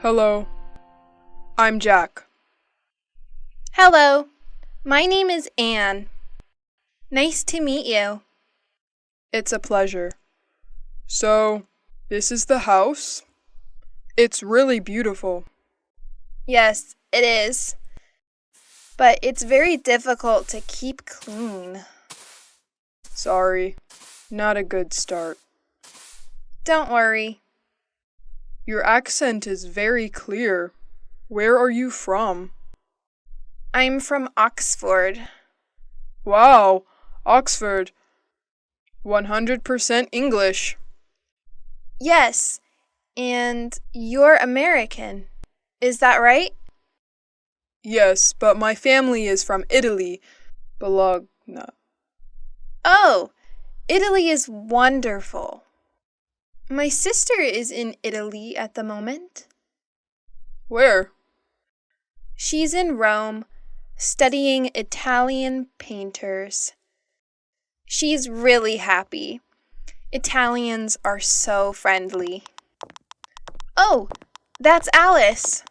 Hello, I'm Jack. Hello, my name is Anne. Nice to meet you. It's a pleasure. So, this is the house? It's really beautiful. Yes, it is. But it's very difficult to keep clean. Sorry, not a good start. Don't worry. Your accent is very clear. Where are you from? I'm from Oxford. Wow, Oxford. 100% English. Yes, and you're American. Is that right? Yes, but my family is from Italy. Bologna. Oh, Italy is wonderful. My sister is in Italy at the moment. Where? She's in Rome, studying Italian painters. She's really happy. Italians are so friendly. Oh, that's Alice.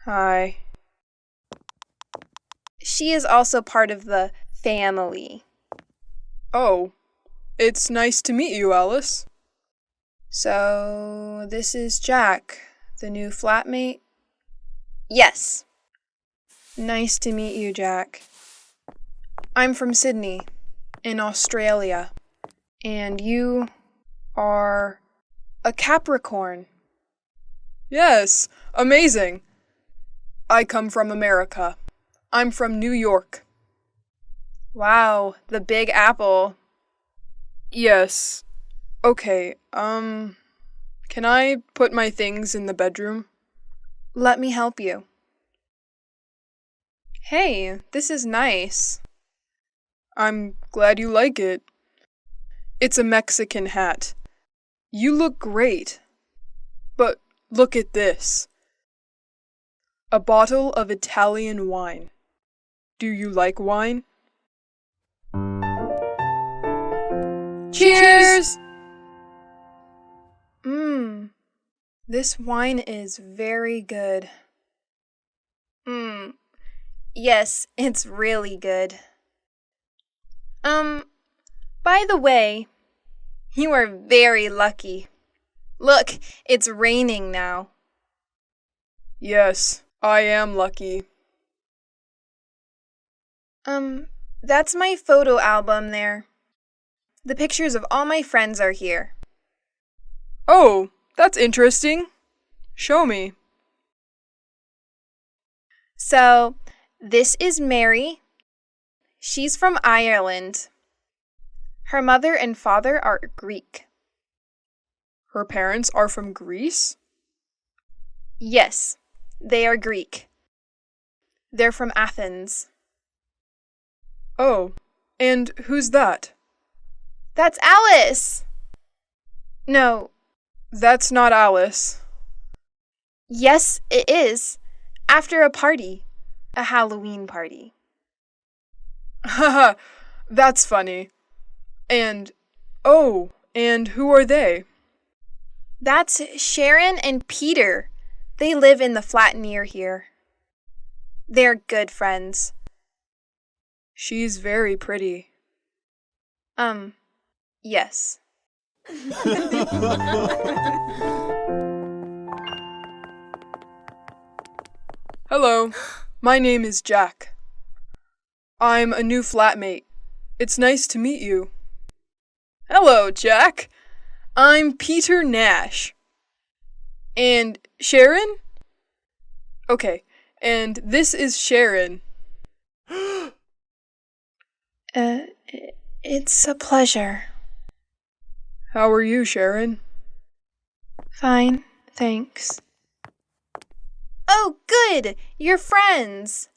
Hi. She is also part of the family. Oh, it's nice to meet you, Alice. So, this is Jack, the new flatmate? Yes. Nice to meet you, Jack. I'm from Sydney, in Australia, and you are a Capricorn. Yes, amazing. I come from America. I'm from New York. Wow, the Big Apple. Yes. Okay, can I put my things in the bedroom? Let me help you. Hey, this is nice. I'm glad you like it. It's a Mexican hat. You look great. But look at this. A bottle of Italian wine. Do you like wine? Cheers! This wine is very good. Yes, it's really good. By the way, you are very lucky. Look, it's raining now. Yes, I am lucky. That's my photo album there. The pictures of all my friends are here. Oh, that's interesting. Show me. So, this is Mary. She's from Ireland. Her mother and father are Greek. Her parents are from Greece? Yes, they are Greek. They're from Athens. Oh, and who's that? That's Alice! No. That's not Alice. Yes, it is. After a party. A Halloween party. Haha, that's funny. And who are they? That's Sharon and Peter. They live in the flat near here. They're good friends. She's very pretty. Yes. Hello, my name is Jack. I'm a new flatmate. It's nice to meet you. Hello, Jack. I'm Peter Nash. And Sharon? Okay, and this is Sharon. It's a pleasure. How are you, Sharon? Fine, thanks. Oh, good! You're friends!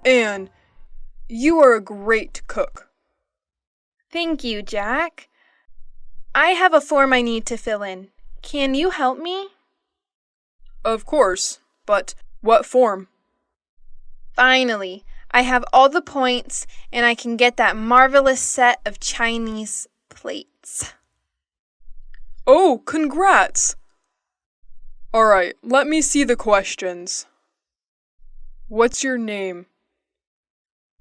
Anne, you are a great cook. Thank you, Jack. I have a form I need to fill in. Can you help me? Of course, but what form? Finally, I have all the points and I can get that marvelous set of Chinese plates. Oh, congrats! Alright, let me see the questions. What's your name?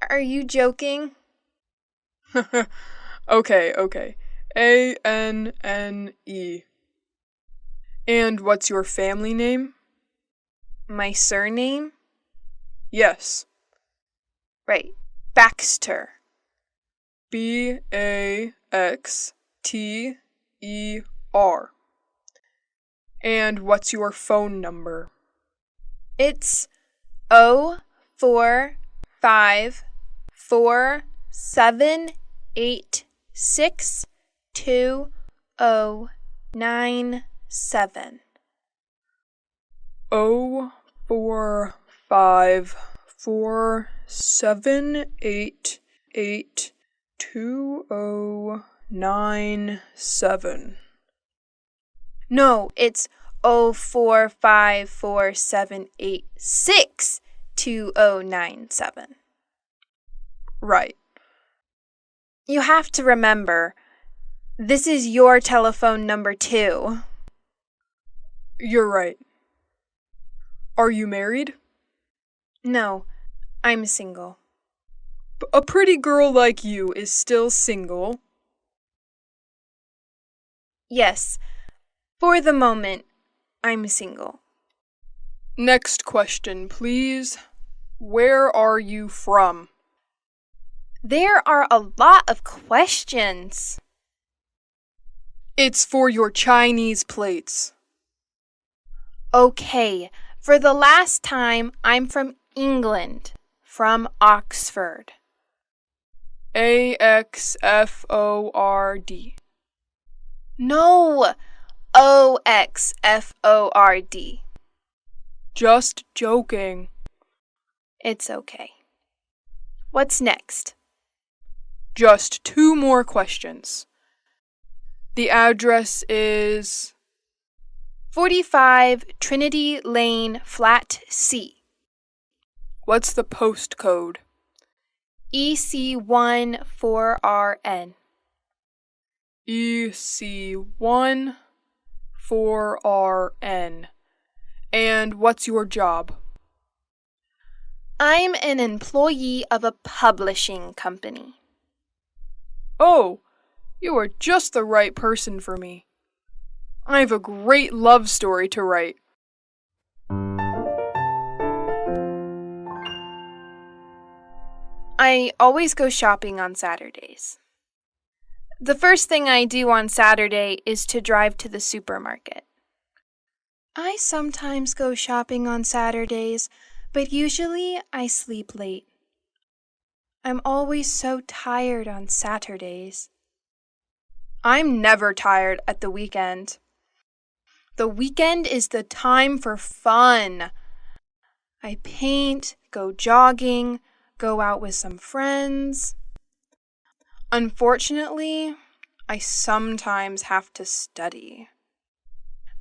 Are you joking? Okay. Anne. And what's your family name? My surname? Yes. Right. Baxter. Baxter. And what's your phone number? It's 0454786297. 0454788297. No, it's 0454786297. Right. You have to remember, this is your telephone number too. You're right. Are you married? No, I'm single. A pretty girl like you is still single. Yes, for the moment, I'm single. Next question, please. Where are you from? There are a lot of questions. It's for your Chinese plates. Okay, for the last time, I'm from England, from Oxford. Axford. No, Oxford. Just joking. It's okay. What's next? Just 2 more questions. The address is 45 Trinity Lane, Flat C. What's the postcode? EC1 4RN. EC1 4RN. And what's your job? I'm an employee of a publishing company. Oh, you are just the right person for me. I have a great love story to write. I always go shopping on Saturdays. The first thing I do on Saturday is to drive to the supermarket. I sometimes go shopping on Saturdays, but usually I sleep late. I'm always so tired on Saturdays. I'm never tired at the weekend. The weekend is the time for fun. I paint, go jogging, go out with some friends. Unfortunately, I sometimes have to study.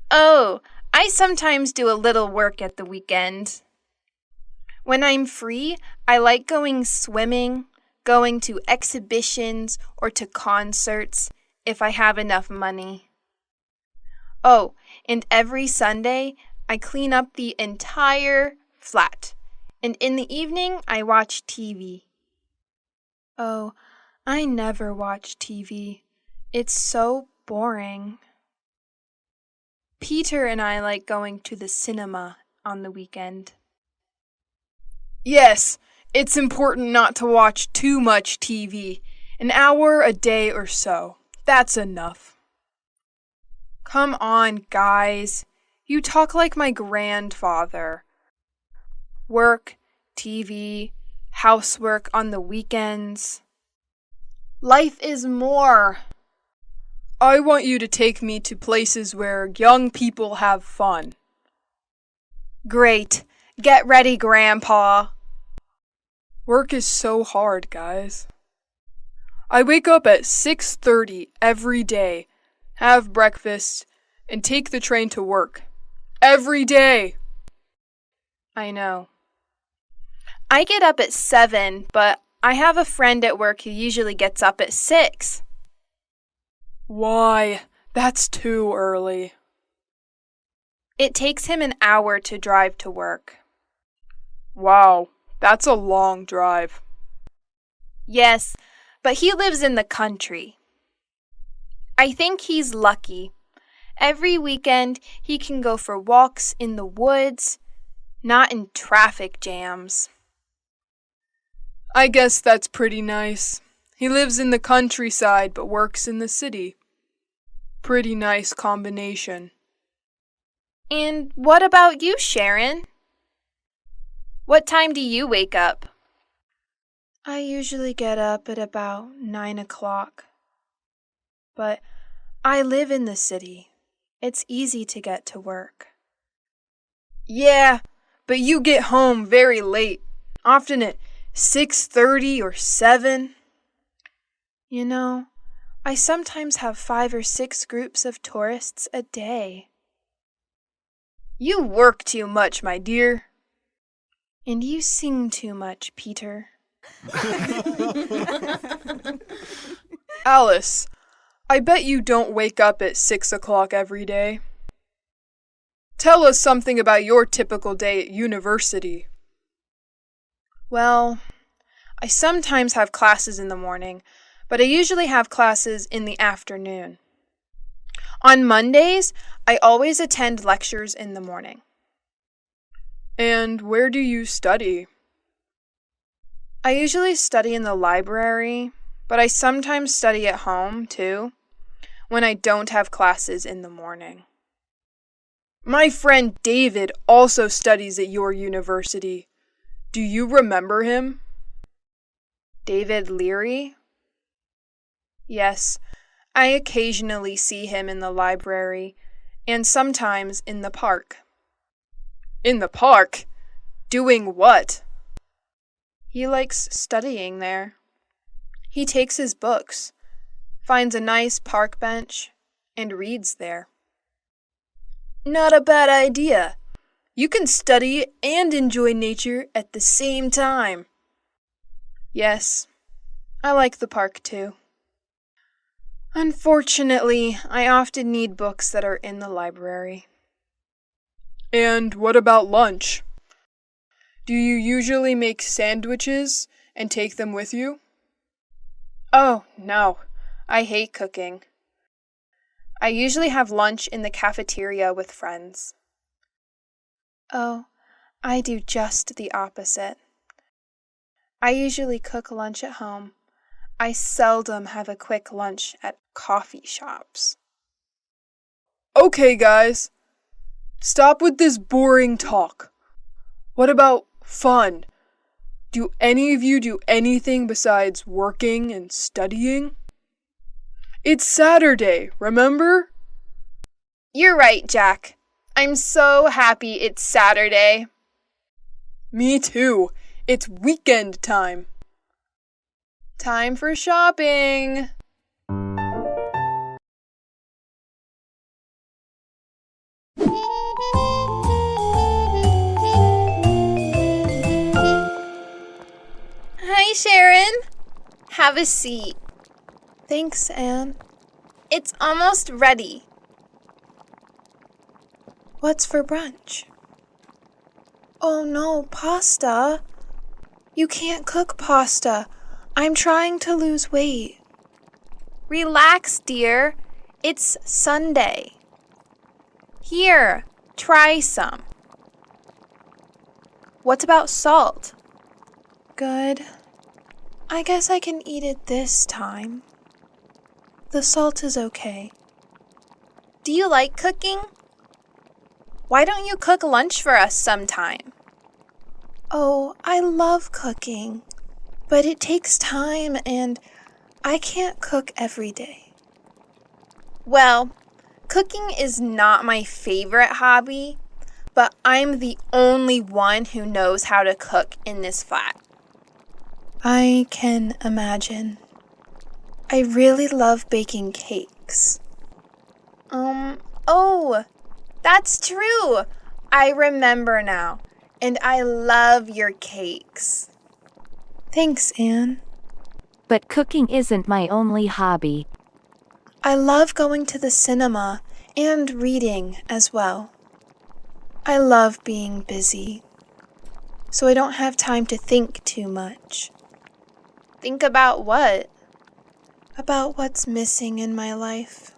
Oh, I sometimes do a little work at the weekend. When I'm free, I like going swimming, going to exhibitions, or to concerts if I have enough money. Oh, and every Sunday, I clean up the entire flat, and in the evening, I watch TV. Oh, I never watch TV. It's so boring. Peter and I like going to the cinema on the weekend. Yes, it's important not to watch too much TV. An hour a day or so. That's enough. Come on, guys. You talk like my grandfather. Work, TV, housework on the weekends. Life is more. I want you to take me to places where young people have fun. Great. Get ready, Grandpa. Work is so hard, guys. I wake up at 6:30 every day, have breakfast, and take the train to work. Every day! I know. I get up at 7, but I have a friend at work who usually gets up at 6. Why? That's too early. It takes him an hour to drive to work. Wow, that's a long drive. Yes, but he lives in the country. I think he's lucky. Every weekend he can go for walks in the woods, not in traffic jams. I guess that's pretty nice. He lives in the countryside but works in the city. Pretty nice combination. And what about you, Sharon? What time do you wake up? I usually get up at about 9 o'clock. But I live in the city. It's easy to get to work. Yeah, but you get home very late, often at 6:30 or 7. You know, I sometimes have 5 or 6 groups of tourists a day. You work too much, my dear. And you sing too much, Peter. Alice, I bet you don't wake up at 6 o'clock every day. Tell us something about your typical day at university. Well, I sometimes have classes in the morning, but I usually have classes in the afternoon. On Mondays, I always attend lectures in the morning. And where do you study? I usually study in the library, but I sometimes study at home, too, when I don't have classes in the morning. My friend David also studies at your university. Do you remember him? David Leary? Yes, I occasionally see him in the library, and sometimes in the park. In the park? Doing what? He likes studying there. He takes his books, finds a nice park bench, and reads there. Not a bad idea. You can study and enjoy nature at the same time. Yes, I like the park too. Unfortunately, I often need books that are in the library. And what about lunch? Do you usually make sandwiches and take them with you? Oh, no. I hate cooking. I usually have lunch in the cafeteria with friends. Oh, I do just the opposite. I usually cook lunch at home. I seldom have a quick lunch at coffee shops. Okay, guys. Stop with this boring talk. What about fun? Do any of you do anything besides working and studying? It's Saturday, remember? You're right, Jack. I'm so happy it's Saturday. Me too. It's weekend time. Time for shopping. Hi, Sharon. Have a seat. Thanks, Anne. It's almost ready. What's for brunch? Oh no, pasta. You can't cook pasta. I'm trying to lose weight. Relax, dear. It's Sunday. Here, try some. What about salt? Good. I guess I can eat it this time. The salt is okay. Do you like cooking? Why don't you cook lunch for us sometime? Oh, I love cooking, but it takes time and I can't cook every day. Well, cooking is not my favorite hobby, but I'm the only one who knows how to cook in this flat. I can imagine. I really love baking cakes. Oh, that's true. I remember now. And I love your cakes. Thanks, Anne. But cooking isn't my only hobby. I love going to the cinema and reading as well. I love being busy, so I don't have time to think too much. Think about what? About what's missing in my life.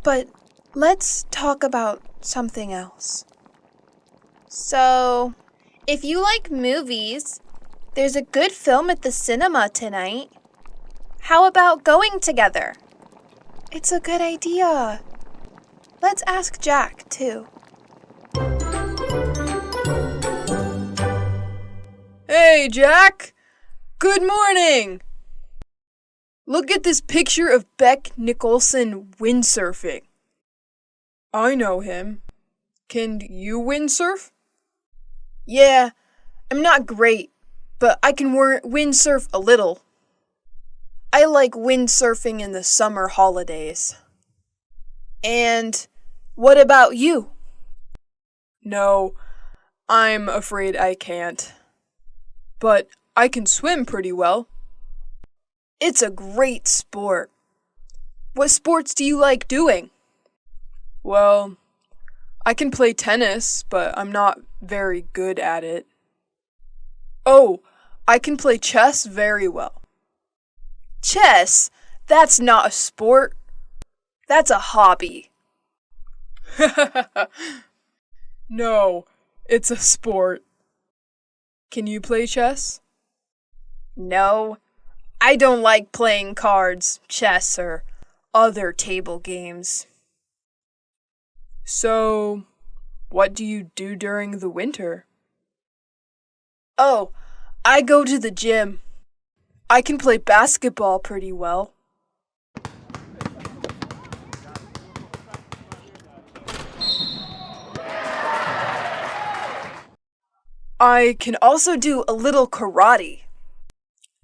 But let's talk about something else. So, if you like movies, there's a good film at the cinema tonight. How about going together? It's a good idea. Let's ask Jack, too. Hey, Jack! Good morning! Look at this picture of Beck Nicholson windsurfing. I know him. Can you windsurf? Yeah, I'm not great, but I can windsurf a little. I like windsurfing in the summer holidays. And what about you? No, I'm afraid I can't. But I can swim pretty well. It's a great sport. What sports do you like doing? Well, I can play tennis, but I'm not very good at it. Oh, I can play chess very well. Chess? That's not a sport. That's a hobby. No, it's a sport. Can you play chess? No, I don't like playing cards, chess, or other table games. So, what do you do during the winter? Oh, I go to the gym. I can play basketball pretty well. I can also do a little karate.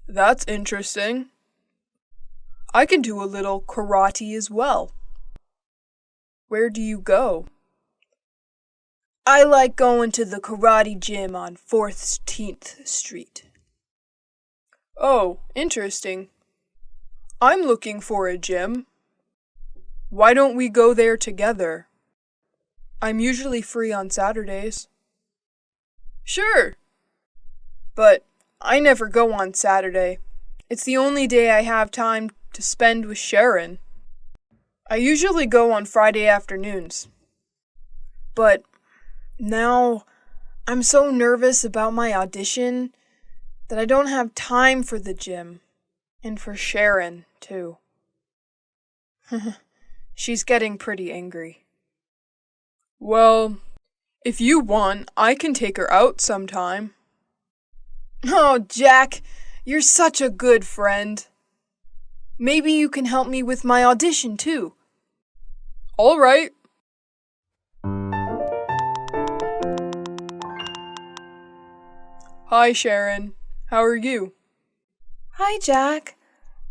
That's interesting. I can do a little karate as well. Where do you go? I like going to the karate gym on 14th Street. Oh, interesting. I'm looking for a gym. Why don't we go there together? I'm usually free on Saturdays. Sure. But I never go on Saturday. It's the only day I have time to spend with Sharon. I usually go on Friday afternoons. But now I'm so nervous about my audition that I don't have time for the gym. And for Sharon, too. She's getting pretty angry. Well, if you want, I can take her out sometime. Oh, Jack, you're such a good friend. Maybe you can help me with my audition, too. All right. Hi, Sharon. How are you? Hi, Jack.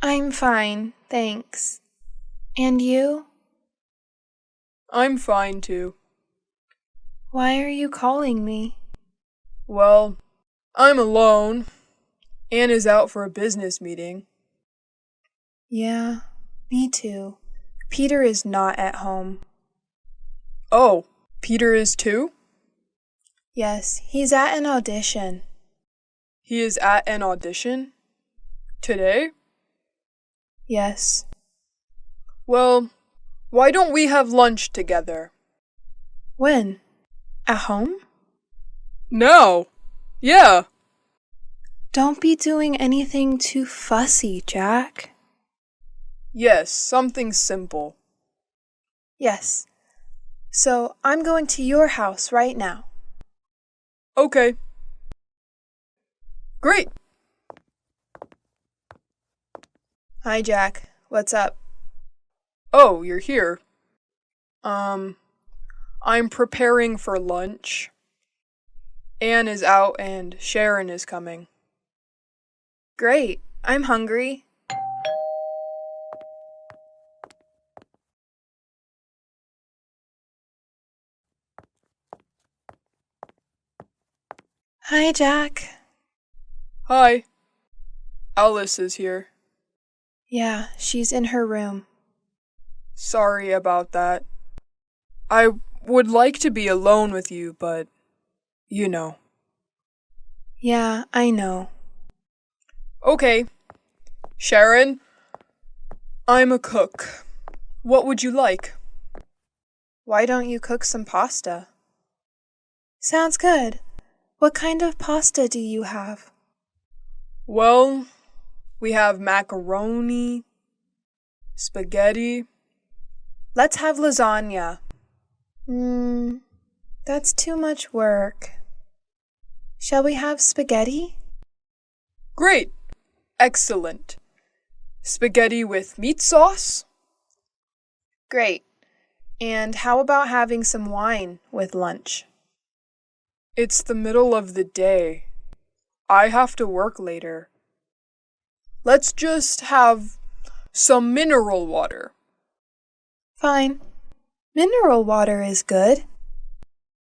I'm fine, thanks. And you? I'm fine, too. Why are you calling me? Well, I'm alone. Anne is out for a business meeting. Yeah, me too. Peter is not at home. Oh, Peter is too? Yes, he's at an audition. He is at an audition? Today? Yes. Well, why don't we have lunch together? When? At home? No. Yeah. Don't be doing anything too fussy, Jack. Yes, something simple. Yes. So I'm going to your house right now. Okay. Great. Hi, Jack. What's up? Oh, you're here. I'm preparing for lunch. Anne is out and Sharon is coming. Great. I'm hungry. Hi, Jack. Hi. Alice is here. Yeah, she's in her room. Sorry about that. I would like to be alone with you, but you know. Yeah, I know. Okay, Sharon, I'm a cook. What would you like? Why don't you cook some pasta? Sounds good. What kind of pasta do you have? Well, we have macaroni, spaghetti. Let's have lasagna. That's too much work. Shall we have spaghetti? Great! Excellent. Spaghetti with meat sauce? Great. And how about having some wine with lunch? It's the middle of the day. I have to work later. Let's just have some mineral water. Fine. Mineral water is good.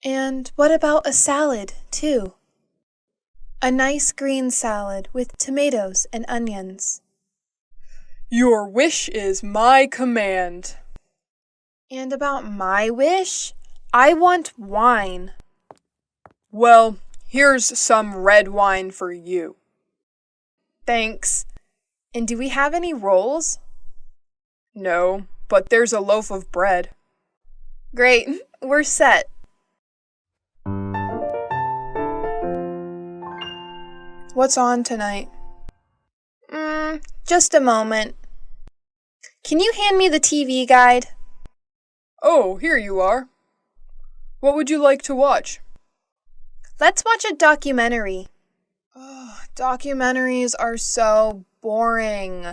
And what about a salad, too? A nice green salad with tomatoes and onions. Your wish is my command. And about my wish? I want wine. Well, here's some red wine for you. Thanks. And do we have any rolls? No, but there's a loaf of bread. Great, we're set. What's on tonight? Just a moment. Can you hand me the TV guide? Oh, here you are. What would you like to watch? Let's watch a documentary. Documentaries are so boring.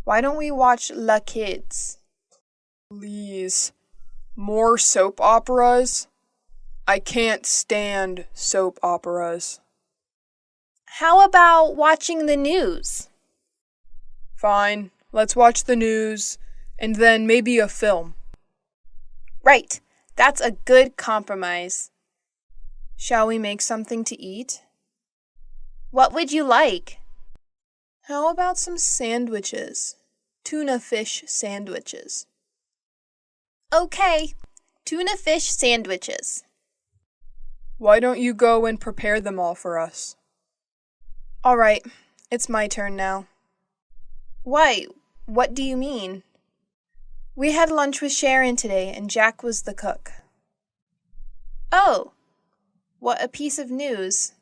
Why don't we watch La Kids? Please. More soap operas? I can't stand soap operas. How about watching the news? Fine, let's watch the news, and then maybe a film. Right, that's a good compromise. Shall we make something to eat? What would you like? How about some sandwiches? Tuna fish sandwiches. Okay, tuna fish sandwiches. Why don't you go and prepare them all for us? All right, it's my turn now. Why? What do you mean? We had lunch with Sharon today, and Jack was the cook. Oh, what a piece of news.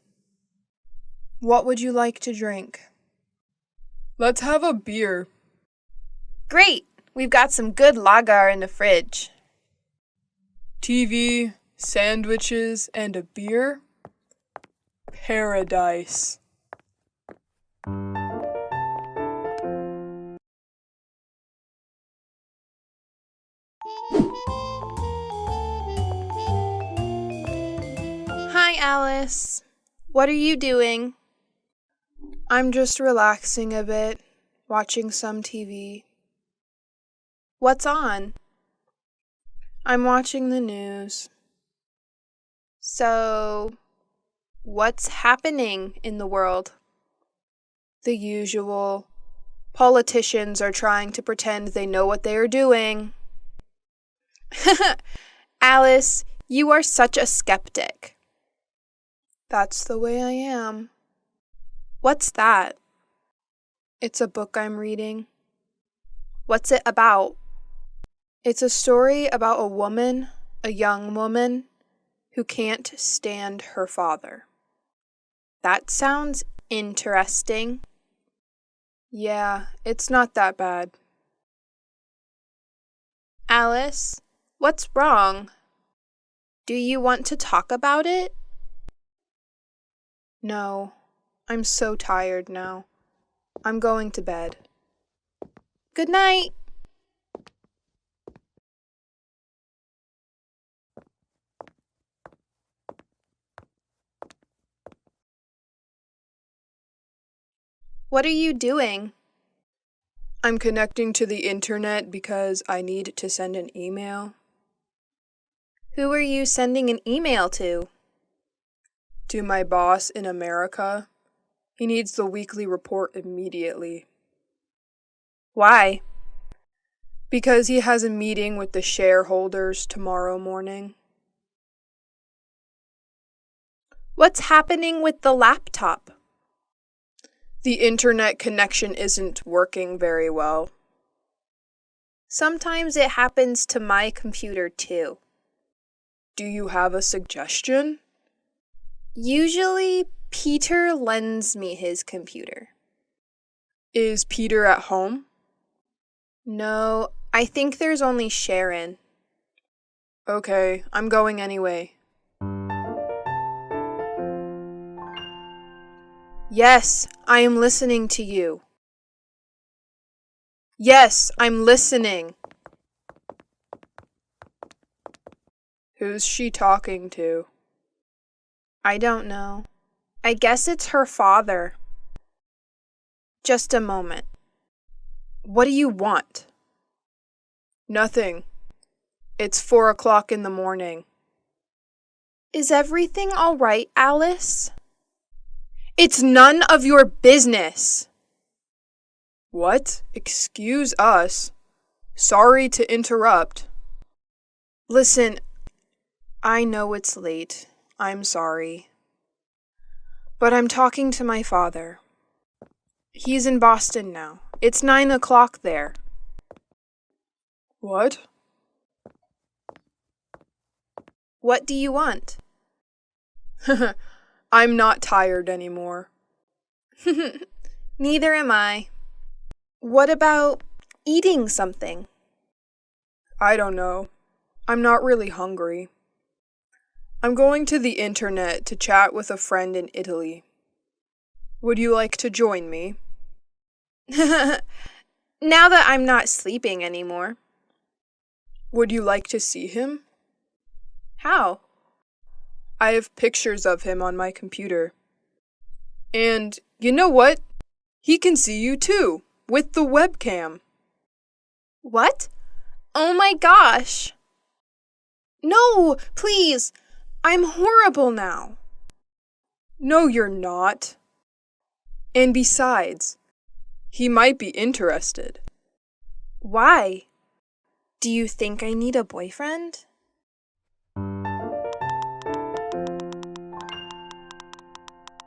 What would you like to drink? Let's have a beer. Great! We've got some good lager in the fridge. TV, sandwiches, and a beer? Paradise. Hi, Alice. What are you doing? I'm just relaxing a bit, watching some TV. What's on? I'm watching the news. So, what's happening in the world? The usual. Politicians are trying to pretend they know what they are doing. Alice, you are such a skeptic. That's the way I am. What's that? It's a book I'm reading. What's it about? It's a story about a young woman, who can't stand her father. That sounds interesting. Yeah, it's not that bad. Alice, what's wrong? Do you want to talk about it? No, I'm so tired now. I'm going to bed. Good night. What are you doing? I'm connecting to the internet because I need to send an email. Who are you sending an email to? To my boss in America. He needs the weekly report immediately. Why? Because he has a meeting with the shareholders tomorrow morning. What's happening with the laptop? The internet connection isn't working very well. Sometimes it happens to my computer too. Do you have a suggestion? Usually, Peter lends me his computer. Is Peter at home? No, I think there's only Sharon. Okay, I'm going anyway. Yes, I am listening to you. Yes, I'm listening. Who's she talking to? I don't know. I guess it's her father. Just a moment. What do you want? Nothing. It's 4:00 in the morning. Is everything all right, Alice? It's none of your business. What? Excuse us. Sorry to interrupt. Listen, I know it's late. I'm sorry. But I'm talking to my father. He's in Boston now. It's 9:00 there. What? What do you want? I'm not tired anymore. Neither am I. What about eating something? I don't know. I'm not really hungry. I'm going to the internet to chat with a friend in Italy. Would you like to join me? Now that I'm not sleeping anymore. Would you like to see him? How? I have pictures of him on my computer. And you know what? He can see you too, with the webcam. What? Oh my gosh! No, please! I'm horrible now. No, you're not. And besides, he might be interested. Why? Do you think I need a boyfriend?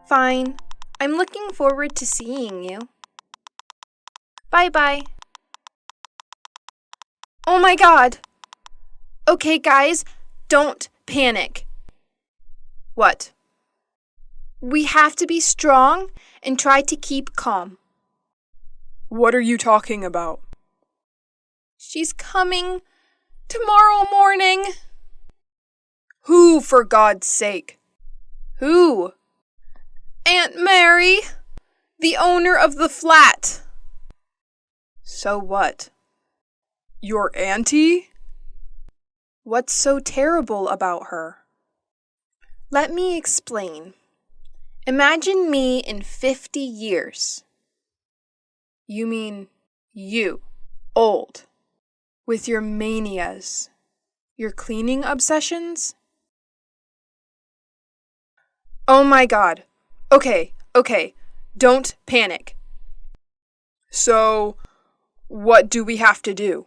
Fine. I'm looking forward to seeing you. Bye-bye. Oh my God! Okay, guys, don't panic. What? We have to be strong and try to keep calm. What are you talking about? She's coming tomorrow morning. Who, for God's sake? Who? Aunt Mary, the owner of the flat. So what? Your auntie? What's so terrible about her? Let me explain. Imagine me in 50 years. You mean you, old, with your manias, your cleaning obsessions? Oh my God. Okay, don't panic. So, what do we have to do?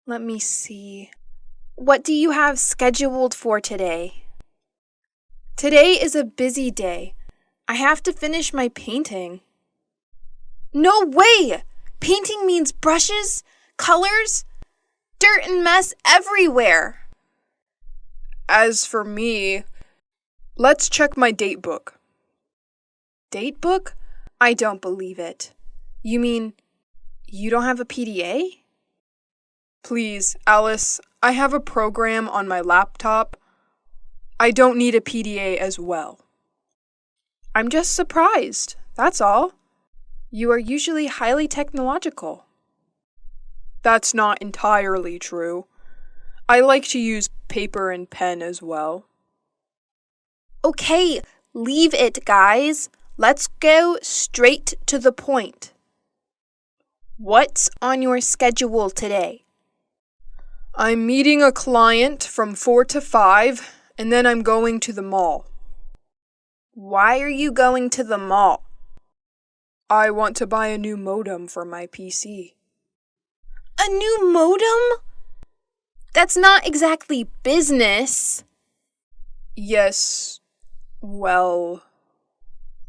Let me see. What do you have scheduled for today? Today is a busy day. I have to finish my painting. No way! Painting means brushes, colors, dirt and mess everywhere. As for me, let's check my date book. Date book? I don't believe it. You mean you don't have a PDA? Please, Alice, I have a program on my laptop. I don't need a PDA as well. I'm just surprised, that's all. You are usually highly technological. That's not entirely true. I like to use paper and pen as well. Okay, leave it, guys. Let's go straight to the point. What's on your schedule today? I'm meeting a client from 4 to 5, and then I'm going to the mall. Why are you going to the mall? I want to buy a new modem for my PC. A new modem? That's not exactly business. Yes, well,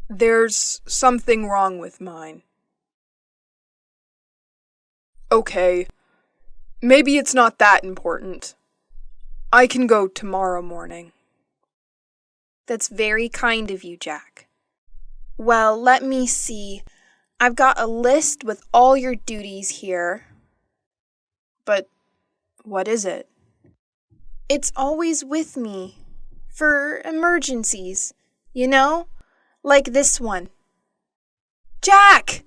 there's something wrong with mine. Okay, maybe it's not that important. I can go tomorrow morning. That's very kind of you, Jack. Well, let me see. I've got a list with all your duties here. But what is it? It's always with me. For emergencies. You know? Like this one. Jack!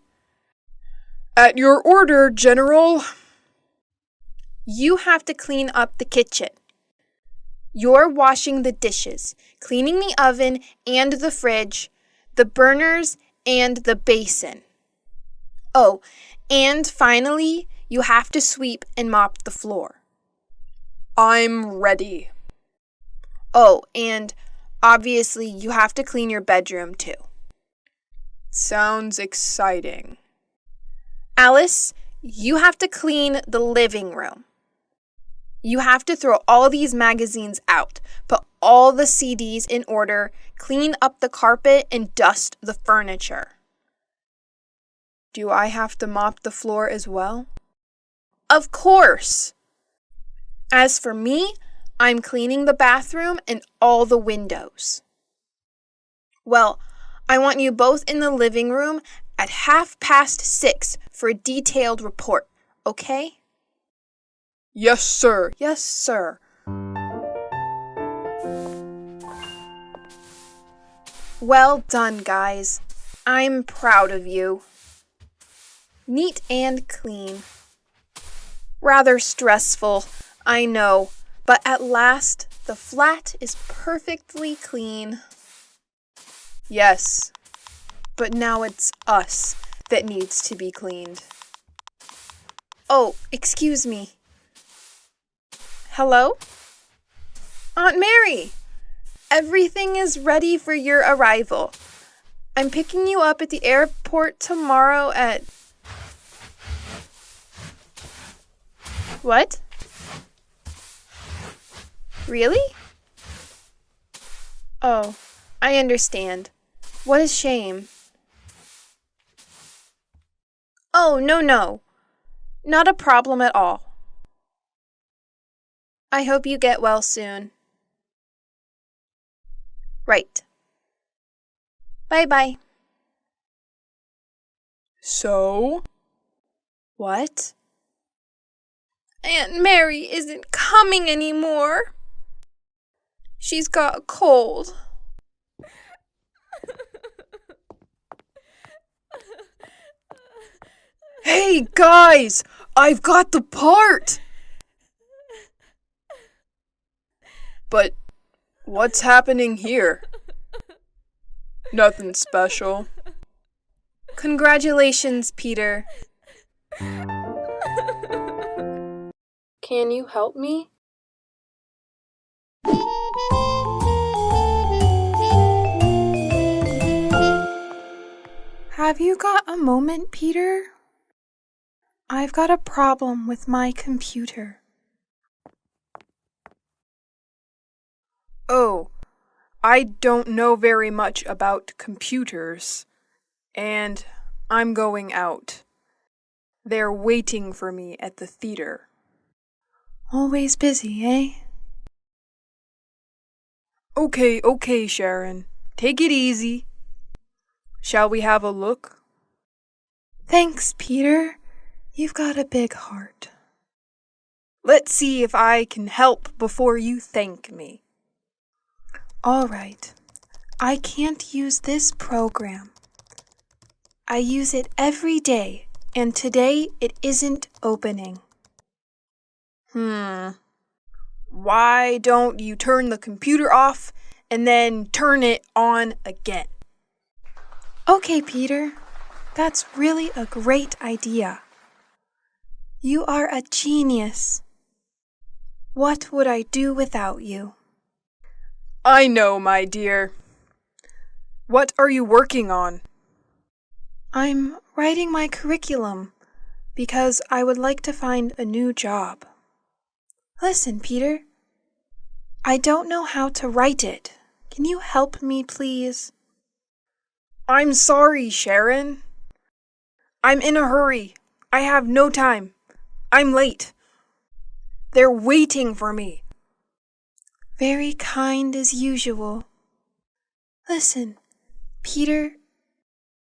At your order, General. You have to clean up the kitchen. You're washing the dishes, cleaning the oven and the fridge, the burners and the basin. Oh, and finally, you have to sweep and mop the floor. I'm ready. Oh, and obviously, you have to clean your bedroom too. Sounds exciting. Alice, you have to clean the living room. You have to throw all these magazines out, put all the CDs in order, clean up the carpet, and dust the furniture. Do I have to mop the floor as well? Of course! As for me, I'm cleaning the bathroom and all the windows. Well, I want you both in the living room at 6:30 for a detailed report, okay? Yes, sir. Yes, sir. Well done, guys. I'm proud of you. Neat and clean. Rather stressful, I know, but at last the flat is perfectly clean. Yes, but now it's us that needs to be cleaned. Oh, excuse me. Hello? Aunt Mary, everything is ready for your arrival. I'm picking you up at the airport tomorrow at... What? Really? Oh, I understand. What a shame. Oh, no. Not a problem at all. I hope you get well soon. Right. Bye-bye. So? What? Aunt Mary isn't coming anymore. She's got a cold. Hey, guys! I've got the part! But what's happening here? Nothing special. Congratulations, Peter. Can you help me? Have you got a moment, Peter? I've got a problem with my computer. Oh, I don't know very much about computers, and I'm going out. They're waiting for me at the theater. Always busy, eh? Okay, Sharon. Take it easy. Shall we have a look? Thanks, Peter. You've got a big heart. Let's see if I can help before you thank me. All right. I can't use this program. I use it every day, and today it isn't opening. Why don't you turn the computer off and then turn it on again? Okay, Peter. That's really a great idea. You are a genius. What would I do without you? I know, my dear. What are you working on? I'm writing my curriculum. Because I would like to find a new job. Listen, Peter. I don't know how to write it. Can you help me, please? I'm sorry, Sharon. I'm in a hurry. I have no time. I'm late. They're waiting for me. Very kind as usual. Listen, Peter,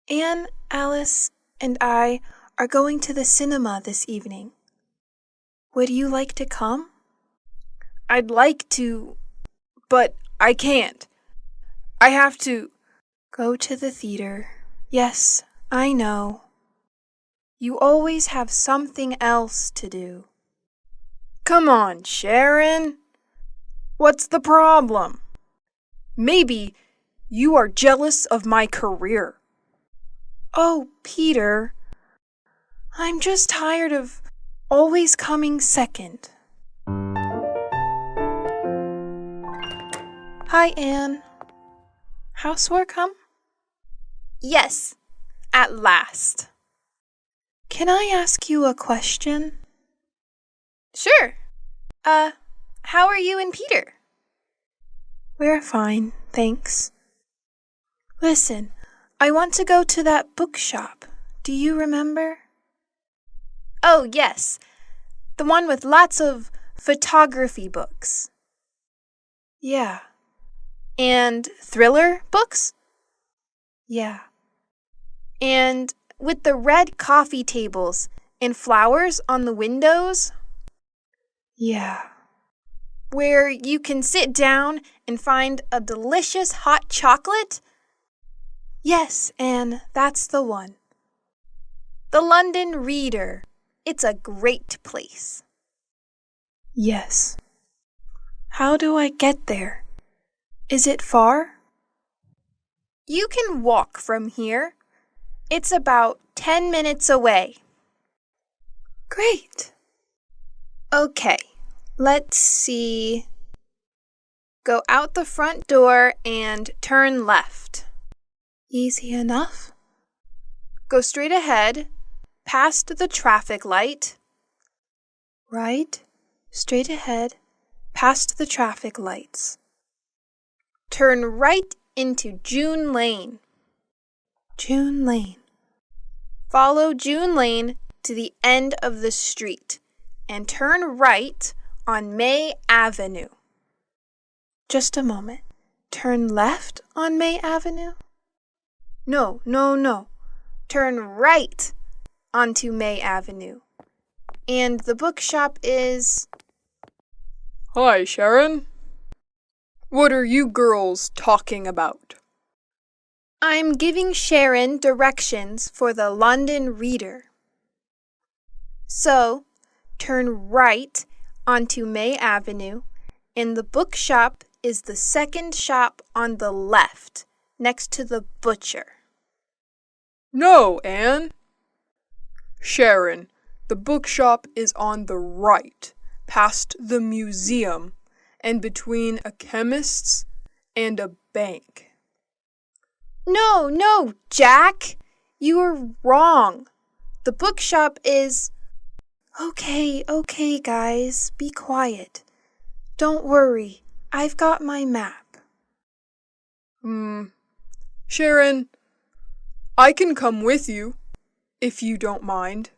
Anne, Alice, and I are going to the cinema this evening. Would you like to come? I'd like to, but I can't. I have to go to the theater. Yes, I know. You always have something else to do. Come on, Sharon. What's the problem? Maybe you are jealous of my career. Oh, Peter, I'm just tired of always coming second. Hi, Anne. Housework come? Yes, at last. Can I ask you a question? Sure. How are you and Peter? We're fine, thanks. Listen, I want to go to that bookshop. Do you remember? Oh, yes. The one with lots of photography books. Yeah. And thriller books? Yeah. And with the red coffee tables and flowers on the windows? Yeah. Where you can sit down and find a delicious hot chocolate? Yes, Anne, that's the one. The London Reader. It's a great place. Yes. How do I get there? Is it far? You can walk from here. It's about 10 minutes away. Great. Okay, let's see. Go out the front door and turn left. Easy enough? Go straight ahead, past the traffic light. Right, straight ahead, past the traffic lights. Turn right into June Lane. June Lane. Follow June Lane to the end of the street and turn right on May Avenue. Just a moment. Turn left on May Avenue? No. Turn right onto May Avenue. And the bookshop is... Hi, Sharon. What are you girls talking about? I'm giving Sharon directions for the London Reader. So, turn right onto May Avenue, and the bookshop is the second shop on the left, next to the butcher. No, Anne. Sharon, the bookshop is on the right, past the museum, and between a chemist's and a bank. No, Jack. You are wrong. The bookshop is... Okay, guys, be quiet. Don't worry, I've got my map. Sharon, I can come with you, if you don't mind.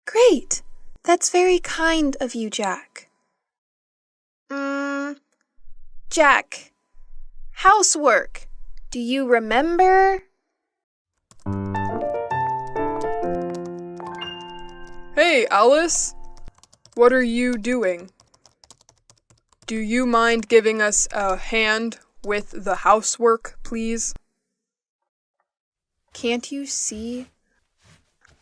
Great! That's very kind of you, Jack. Jack, housework. Do you remember? Hey, Alice. What are you doing? Do you mind giving us a hand with the housework, please? Can't you see?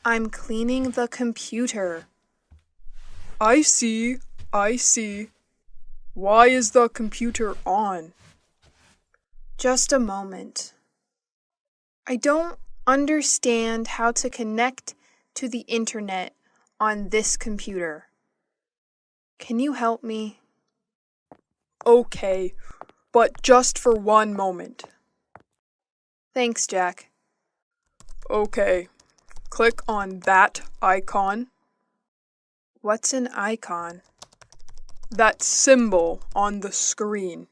I'm cleaning the computer. I see. Why is the computer on? Just a moment. I don't understand how to connect to the internet on this computer. Can you help me? Okay, but just for one moment. Thanks, Jack. Okay. Click on that icon. What's an icon? That symbol on the screen.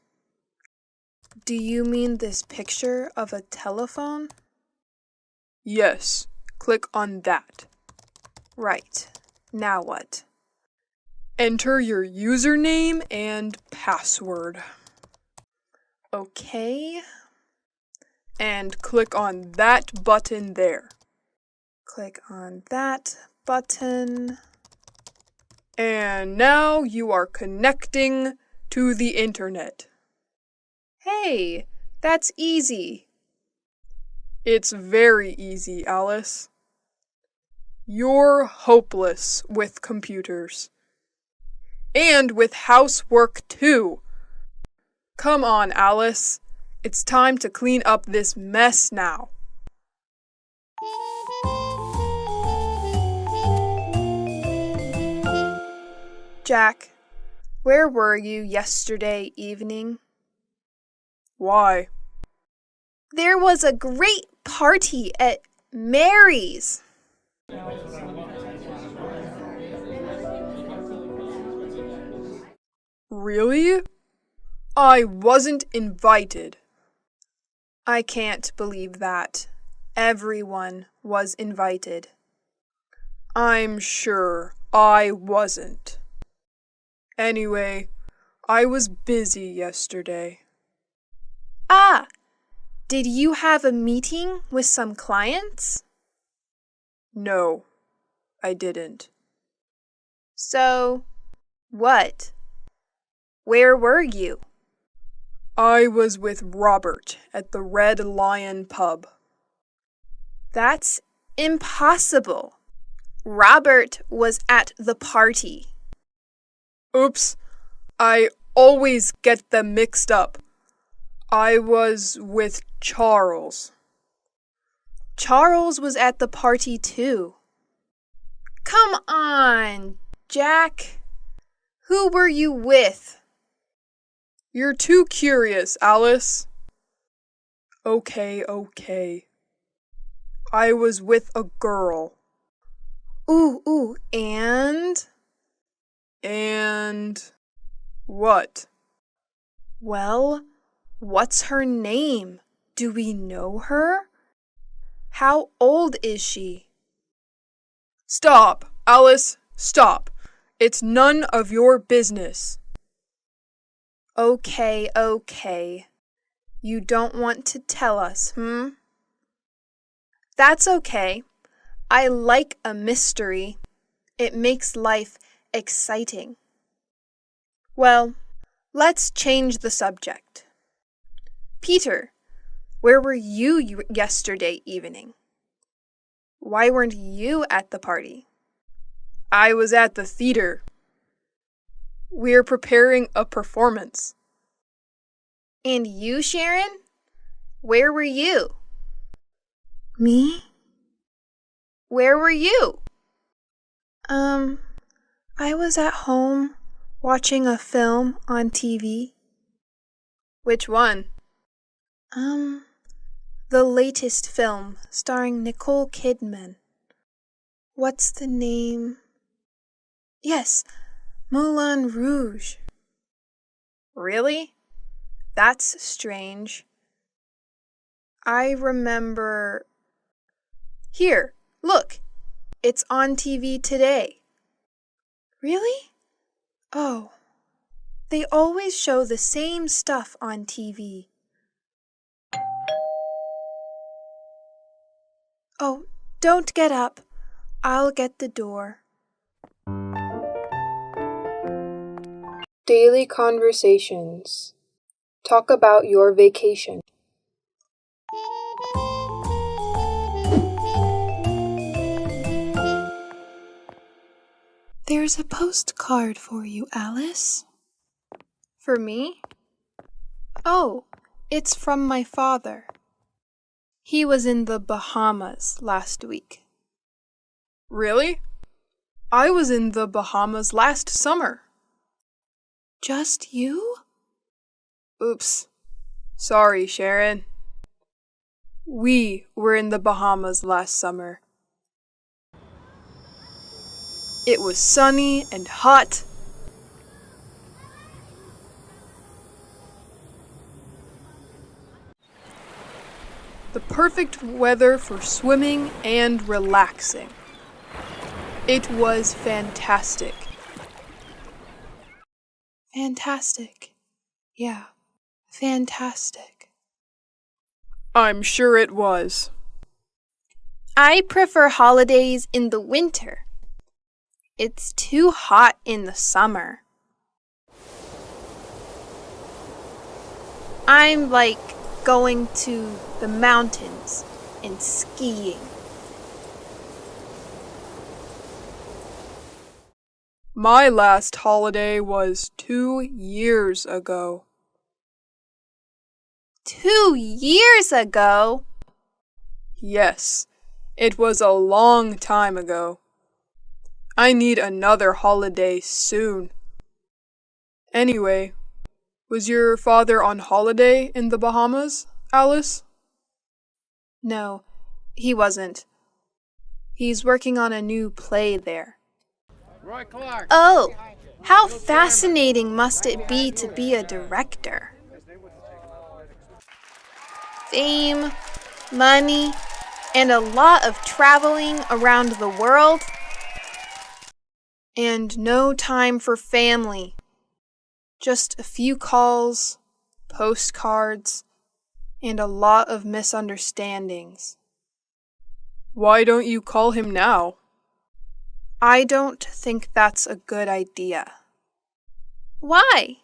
Do you mean this picture of a telephone? Yes, click on that. Right. Now what? Enter your username and password. Okay. And click on that button there. Click on that button. And now you are connecting to the internet. Hey, that's easy. It's very easy, Alice. You're hopeless with computers. And with housework too. Come on, Alice. It's time to clean up this mess now. Jack, where were you yesterday evening? Why? There was a great party at Mary's. Really? I wasn't invited. I can't believe that. Everyone was invited. I'm sure I wasn't. Anyway, I was busy yesterday. Ah, did you have a meeting with some clients? No, I didn't. So, what? Where were you? I was with Robert at the Red Lion pub. That's impossible. Robert was at the party. Oops, I always get them mixed up. I was with Charles. Charles was at the party too. Come on, Jack. Who were you with? You're too curious, Alice. Okay. I was with a girl. Ooh, and? And what? Well, what's her name? Do we know her? How old is she? Stop, Alice, stop. It's none of your business. Okay. You don't want to tell us, That's okay. I like a mystery. It makes life exciting. Well, let's change the subject. Peter, where were you yesterday evening? Why weren't you at the party? I was at the theater. We're preparing a performance. And you, Sharon? Where were you? Me? Where were you? I was at home watching a film on TV. Which one? The latest film starring Nicole Kidman. What's the name? Yes, Moulin Rouge. Really? That's strange. I remember... Here, look. It's on TV today. Really? Oh, they always show the same stuff on TV. Oh, don't get up. I'll get the door. Daily conversations. Talk about your vacation. There's a postcard for you, Alice. For me? Oh, it's from my father. He was in the Bahamas last week. Really? I was in the Bahamas last summer. Just you? Oops. Sorry, Sharon. We were in the Bahamas last summer. It was sunny and hot. The perfect weather for swimming and relaxing. It was fantastic. Fantastic. Yeah, fantastic. I'm sure it was. I prefer holidays in the winter. It's too hot in the summer. I'm like going to the mountains and skiing. My last holiday was 2 years ago. 2 years ago? Yes, it was a long time ago. I need another holiday soon. Anyway, was your father on holiday in the Bahamas, Alice? No, he wasn't. He's working on a new play there. Oh, how fascinating must it be to be a director? Fame, money, and a lot of traveling around the world. And no time for family. Just a few calls, postcards, and a lot of misunderstandings. Why don't you call him now? I don't think that's a good idea. Why?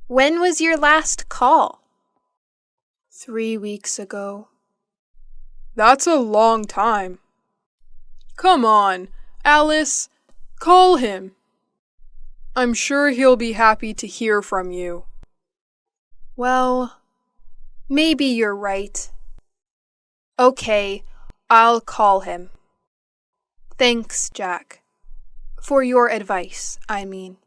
When was your last call? 3 weeks ago. That's a long time. Come on, Alice, call him. I'm sure he'll be happy to hear from you. Well, maybe you're right. Okay, I'll call him. Thanks, Jack. For your advice, I mean.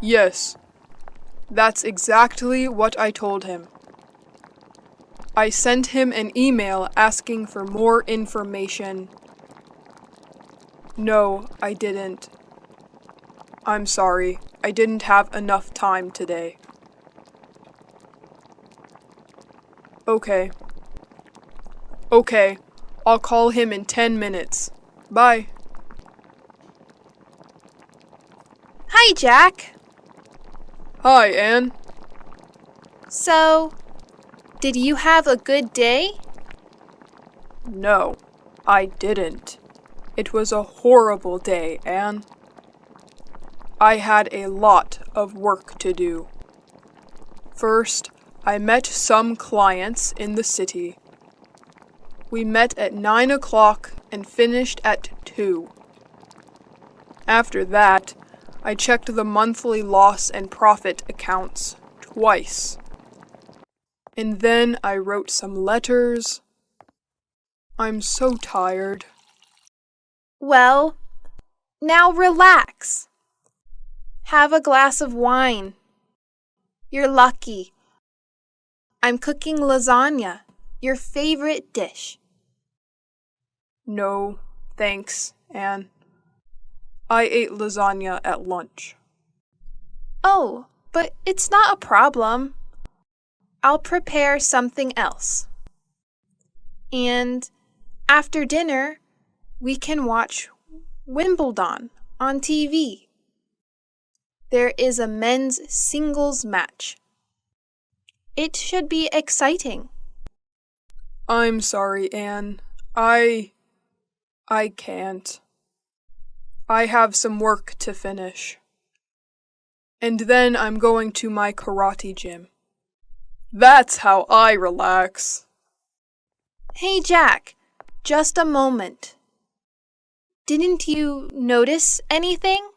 Yes, that's exactly what I told him. I sent him an email asking for more information. No, I didn't. I'm sorry, I didn't have enough time today. Okay, I'll call him in 10 minutes. Bye. Hi, Jack. Hi, Anne. So, did you have a good day? No, I didn't. It was a horrible day, Anne. I had a lot of work to do. First, I met some clients in the city. We met at 9 o'clock and finished at 2. After that, I checked the monthly loss and profit accounts twice. And then I wrote some letters. I'm so tired. Well, now relax. Have a glass of wine. You're lucky. I'm cooking lasagna, your favorite dish. No, thanks, Anne. I ate lasagna at lunch. Oh, but it's not a problem. I'll prepare something else. And after dinner, we can watch Wimbledon on TV. There is a men's singles match. It should be exciting. I'm sorry, Anne. I can't. I have some work to finish. And then I'm going to my karate gym. That's how I relax. Hey, Jack, just a moment. Didn't you notice anything?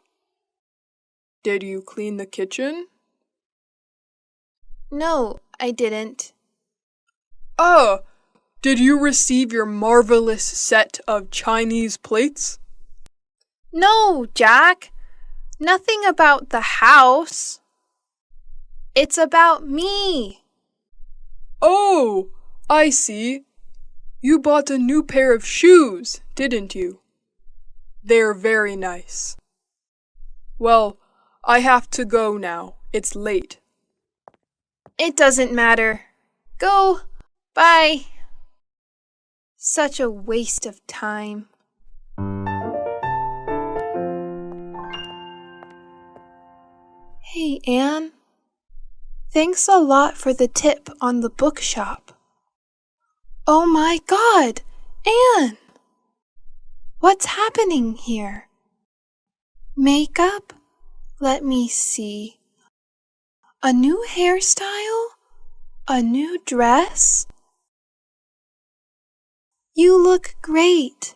Did you clean the kitchen? No, I didn't. Oh, did you receive your marvelous set of Chinese plates? No, Jack. Nothing about the house. It's about me. Oh, I see. You bought a new pair of shoes, didn't you? They're very nice. Well, I have to go now. It's late. It doesn't matter. Go. Bye. Such a waste of time. Hey, Anne. Thanks a lot for the tip on the bookshop. Oh my God, Anne! What's happening here? Makeup? Let me see. A new hairstyle? A new dress? You look great.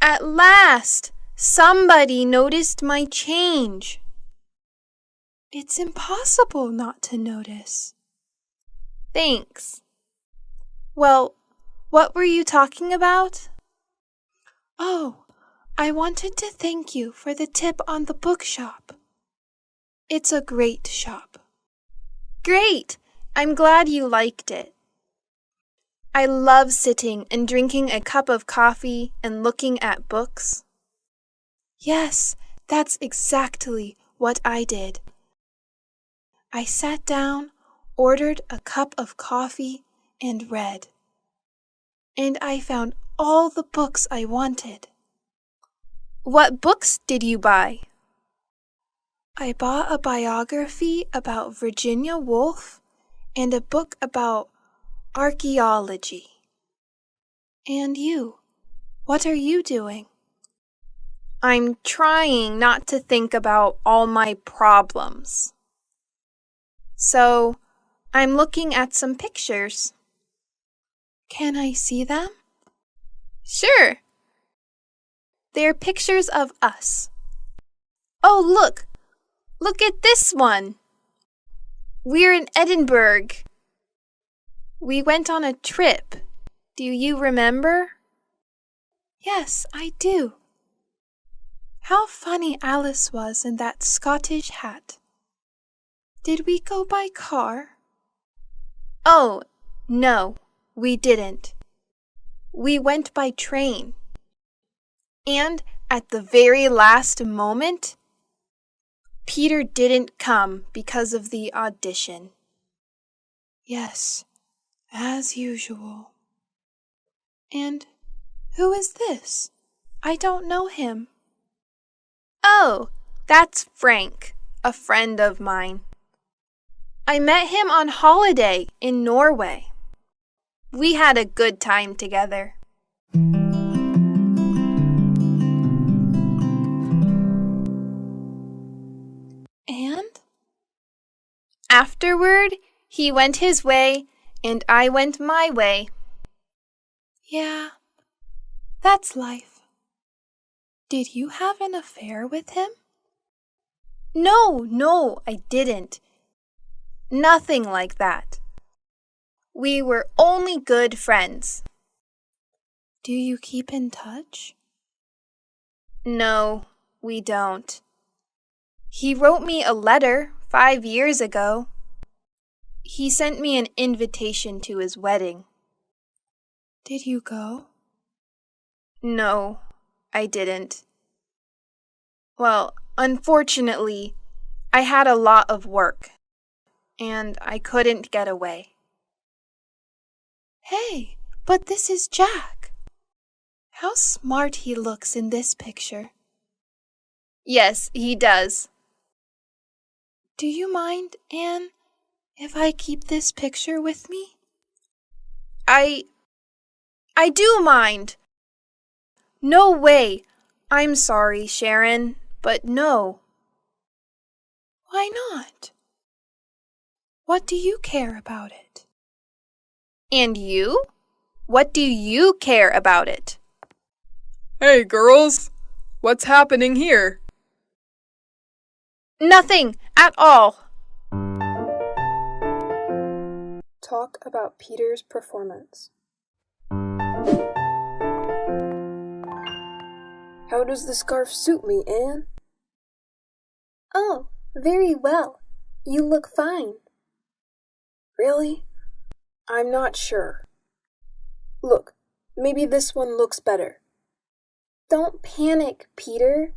At last, somebody noticed my change. It's impossible not to notice. Thanks. Well, what were you talking about? Oh, I wanted to thank you for the tip on the bookshop. It's a great shop. Great! I'm glad you liked it. I love sitting and drinking a cup of coffee and looking at books. Yes, that's exactly what I did. I sat down, ordered a cup of coffee, and read. And I found all the books I wanted. What books did you buy? I bought a biography about Virginia Woolf and a book about archaeology. And you, what are you doing? I'm trying not to think about all my problems. So, I'm looking at some pictures. Can I see them? Sure. They're pictures of us. Oh, look! Look at this one! We're in Edinburgh. We went on a trip. Do you remember? Yes, I do. How funny Alice was in that Scottish hat. Did we go by car? Oh, no, we didn't. We went by train. And at the very last moment, Peter didn't come because of the audition. Yes, as usual. And who is this? I don't know him. Oh, that's Frank, a friend of mine. I met him on holiday in Norway. We had a good time together. And? Afterward, he went his way and I went my way. Yeah, that's life. Did you have an affair with him? No, I didn't. Nothing like that. We were only good friends. Do you keep in touch? No, we don't. He wrote me a letter 5 years ago. He sent me an invitation to his wedding. Did you go? No, I didn't. Well, unfortunately, I had a lot of work, and I couldn't get away. Hey, but this is Jack. How smart he looks in this picture. Yes, he does. Do you mind, Anne, if I keep this picture with me? I do mind. No way. I'm sorry, Sharon, but no. Why not? What do you care about it? And you? What do you care about it? Hey, girls! What's happening here? Nothing at all. Talk about Peter's performance. How does the scarf suit me, Anne? Oh, very well. You look fine. Really? I'm not sure. Look, maybe this one looks better. Don't panic, Peter.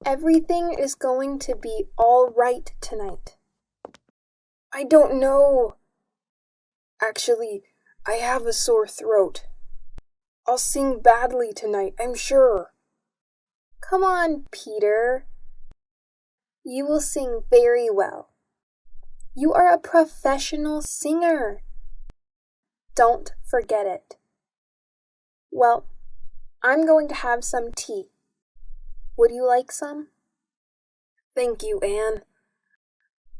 Everything is going to be all right tonight. I don't know. Actually, I have a sore throat. I'll sing badly tonight, I'm sure. Come on, Peter. You will sing very well. You are a professional singer. Don't forget it. Well, I'm going to have some tea. Would you like some? Thank you, Anne.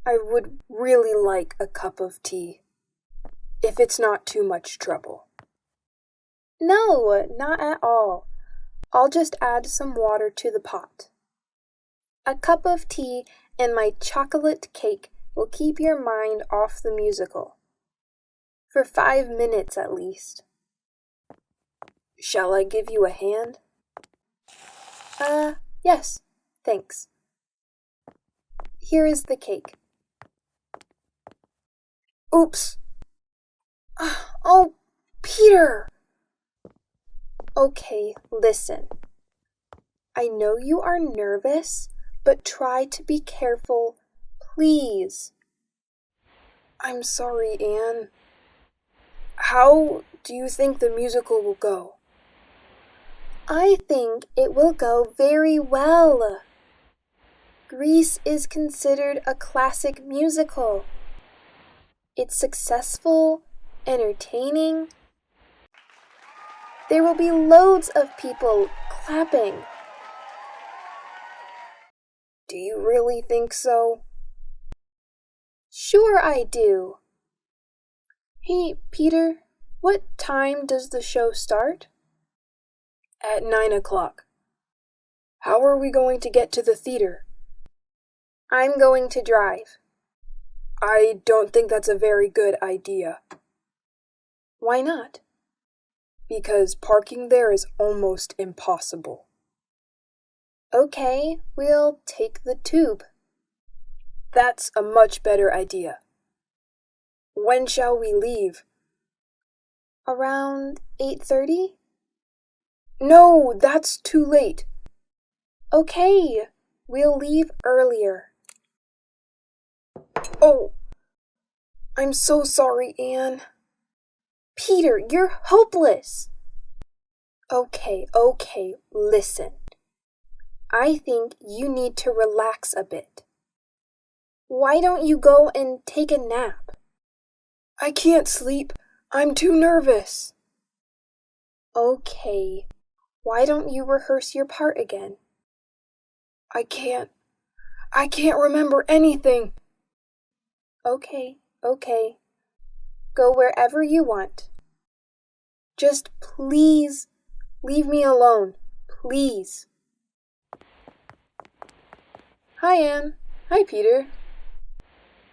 I would really like a cup of tea, if it's not too much trouble. No, not at all. I'll just add some water to the pot. A cup of tea and my chocolate cake will keep your mind off the musical. For 5 minutes at least. Shall I give you a hand? Yes, thanks. Here is the cake. Oops! Oh, Peter! Okay, listen. I know you are nervous, but try to be careful, please. I'm sorry, Anne. How do you think the musical will go? I think it will go very well. Grease is considered a classic musical. It's successful, entertaining. There will be loads of people clapping. Do you really think so? Sure I do. Hey, Peter, what time does the show start? At 9 o'clock. How are we going to get to the theater? I'm going to drive. I don't think that's a very good idea. Why not? Because parking there is almost impossible. Okay, we'll take the tube. That's a much better idea. When shall we leave? Around 8:30? No, that's too late. Okay, we'll leave earlier. Oh, I'm so sorry, Anne. Peter, you're hopeless. Okay, listen. I think you need to relax a bit. Why don't you go and take a nap? I can't sleep. I'm too nervous. Okay, why don't you rehearse your part again? I can't remember anything. Okay. Go wherever you want. Just please leave me alone, please. Hi, Anne. Hi, Peter.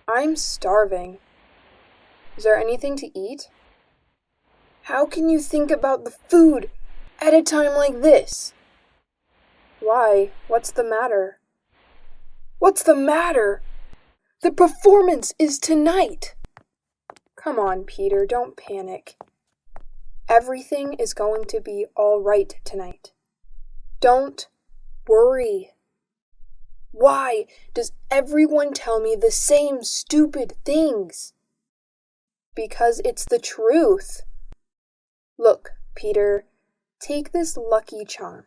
I'm starving. Is there anything to eat? How can you think about the food at a time like this? Why? What's the matter? What's the matter? The performance is tonight. Come on, Peter, don't panic. Everything is going to be all right tonight. Don't worry. Why does everyone tell me the same stupid things? Because it's the truth. Look, Peter, take this lucky charm.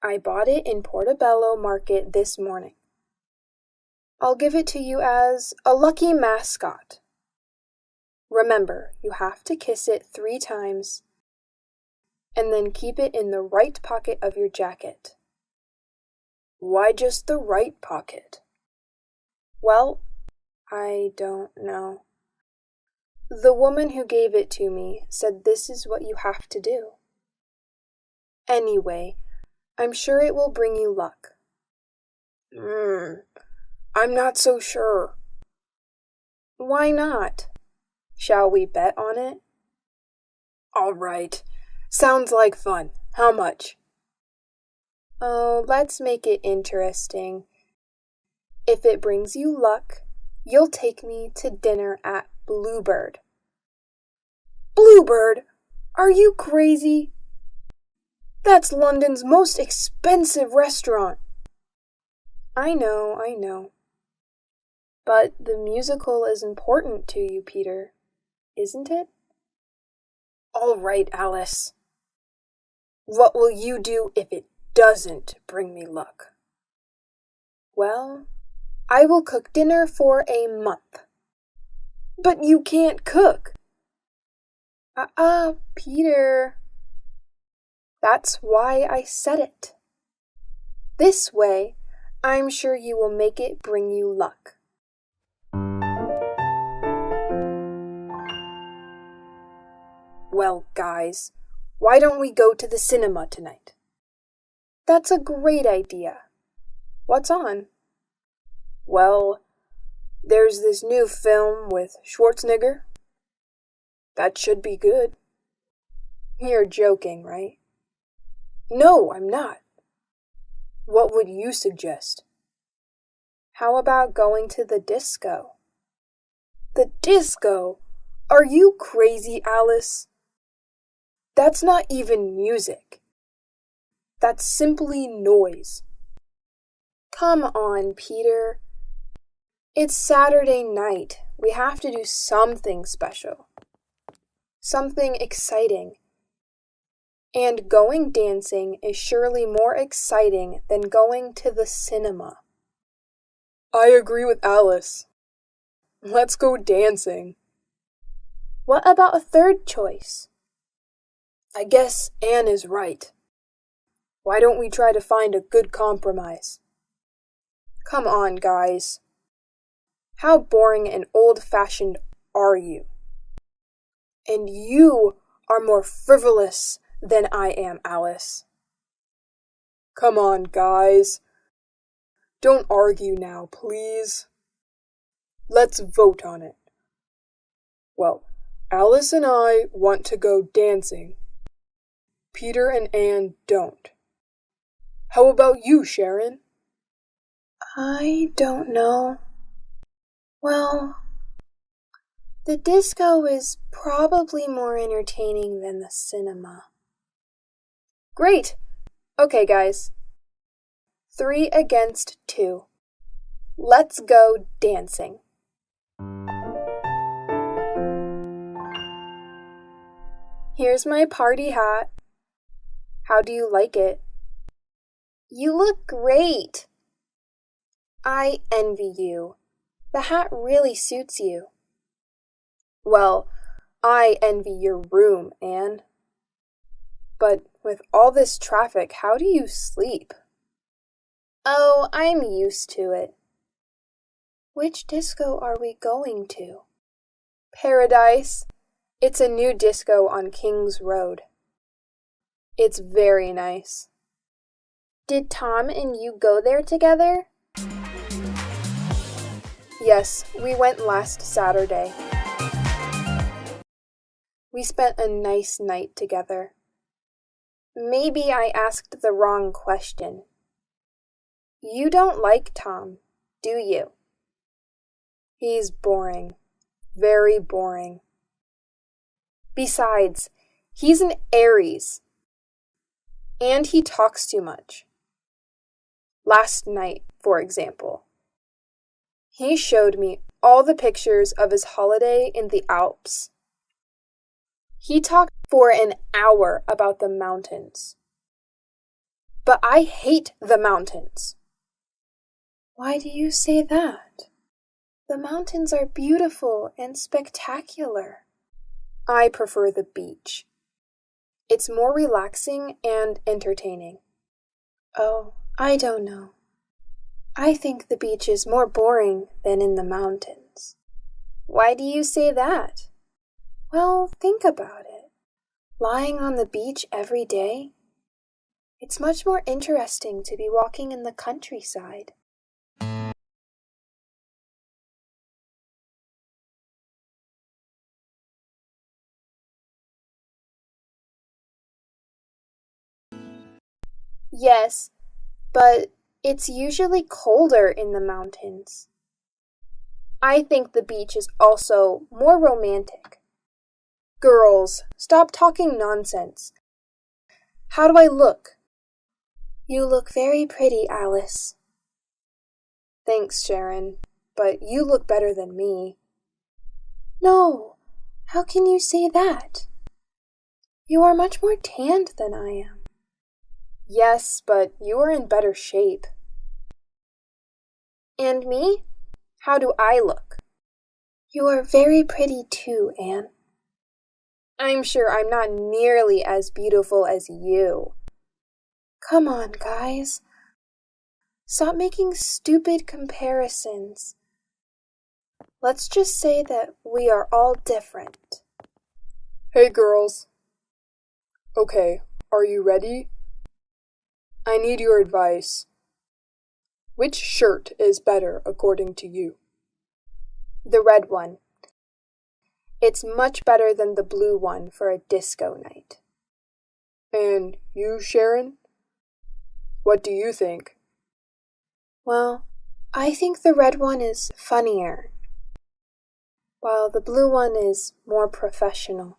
I bought it in Portobello Market this morning. I'll give it to you as a lucky mascot. Remember, you have to kiss it 3 times and then keep it in the right pocket of your jacket. Why just the right pocket? Well, I don't know. The woman who gave it to me said this is what you have to do. Anyway, I'm sure it will bring you luck. I'm not so sure. Why not? Shall we bet on it? All right. Sounds like fun. How much? Oh, let's make it interesting. If it brings you luck, you'll take me to dinner at Bluebird. Bluebird? Are you crazy? That's London's most expensive restaurant. I know. But the musical is important to you, Peter, isn't it? All right, Alice. What will you do if it doesn't bring me luck? Well, I will cook dinner for a month. But you can't cook. Peter. That's why I said it. This way, I'm sure you will make it bring you luck. Well, guys, why don't we go to the cinema tonight? That's a great idea. What's on? Well, there's this new film with Schwarzenegger. That should be good. You're joking, right? No, I'm not. What would you suggest? How about going to the disco? The disco? Are you crazy, Alice? That's not even music. That's simply noise. Come on, Peter. It's Saturday night. We have to do something special. Something exciting. And going dancing is surely more exciting than going to the cinema. I agree with Alice. Let's go dancing. What about a third choice? I guess Anne is right. Why don't we try to find a good compromise? Come on, guys. How boring and old-fashioned are you? And you are more frivolous than I am, Alice. Come on, guys. Don't argue now, please. Let's vote on it. Well, Alice and I want to go dancing. Peter and Anne don't. How about you, Sharon? I don't know. Well, the disco is probably more entertaining than the cinema. Great! Okay, guys. 3 against 2. Let's go dancing. Here's my party hat. How do you like it? You look great. I envy you. The hat really suits you. Well, I envy your room, Anne. But with all this traffic, how do you sleep? Oh, I'm used to it. Which disco are we going to? Paradise. It's a new disco on King's Road. It's very nice. Did Tom and you go there together? Yes, we went last Saturday. We spent a nice night together. Maybe I asked the wrong question. You don't like Tom, do you? He's boring. Very boring. Besides, he's an Aries. And he talks too much. Last night, for example. He showed me all the pictures of his holiday in the Alps. He talked for an hour about the mountains. But I hate the mountains. Why do you say that? The mountains are beautiful and spectacular. I prefer the beach. It's more relaxing and entertaining. Oh, I don't know. I think the beach is more boring than in the mountains. Why do you say that? Well, think about it. Lying on the beach every day? It's much more interesting to be walking in the countryside. Yes, but it's usually colder in the mountains. I think the beach is also more romantic. Girls, stop talking nonsense. How do I look? You look very pretty, Alice. Thanks, Sharon, but you look better than me. No, how can you say that? You are much more tanned than I am. Yes, but you are in better shape. And me? How do I look? You are very pretty too, Anne. I'm sure I'm not nearly as beautiful as you. Come on, guys. Stop making stupid comparisons. Let's just say that we are all different. Hey, girls. Okay, are you ready? I need your advice. Which shirt is better according to you? The red one. It's much better than the blue one for a disco night. And you, Sharon? What do you think? Well, I think the red one is funnier, while the blue one is more professional.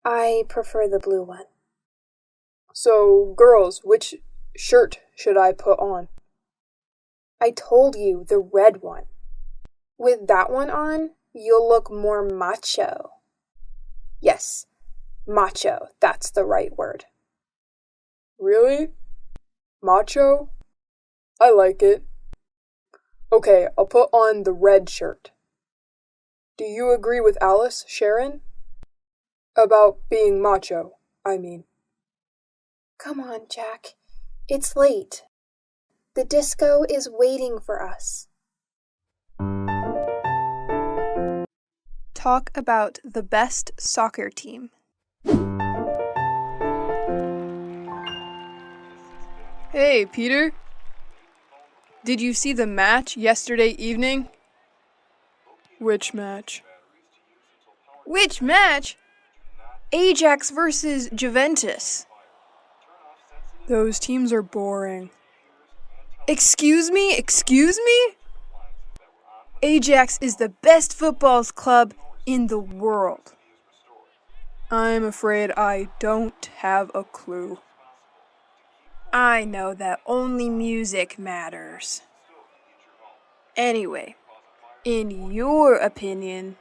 I prefer the blue one. So, girls, which shirt should I put on? I told you, the red one. With that one on, you'll look more macho. Yes, macho, that's the right word. Really? Macho? I like it. Okay, I'll put on the red shirt. Do you agree with Alice, Sharon? About being macho, I mean. Come on, Jack. It's late. The disco is waiting for us. Talk about the best soccer team. Hey, Peter. Did you see the match yesterday evening? Which match? Which match? Ajax versus Juventus. Those teams are boring. Excuse me? Ajax is the best football club in the world. I'm afraid I don't have a clue. I know that only music matters. Anyway, in your opinion,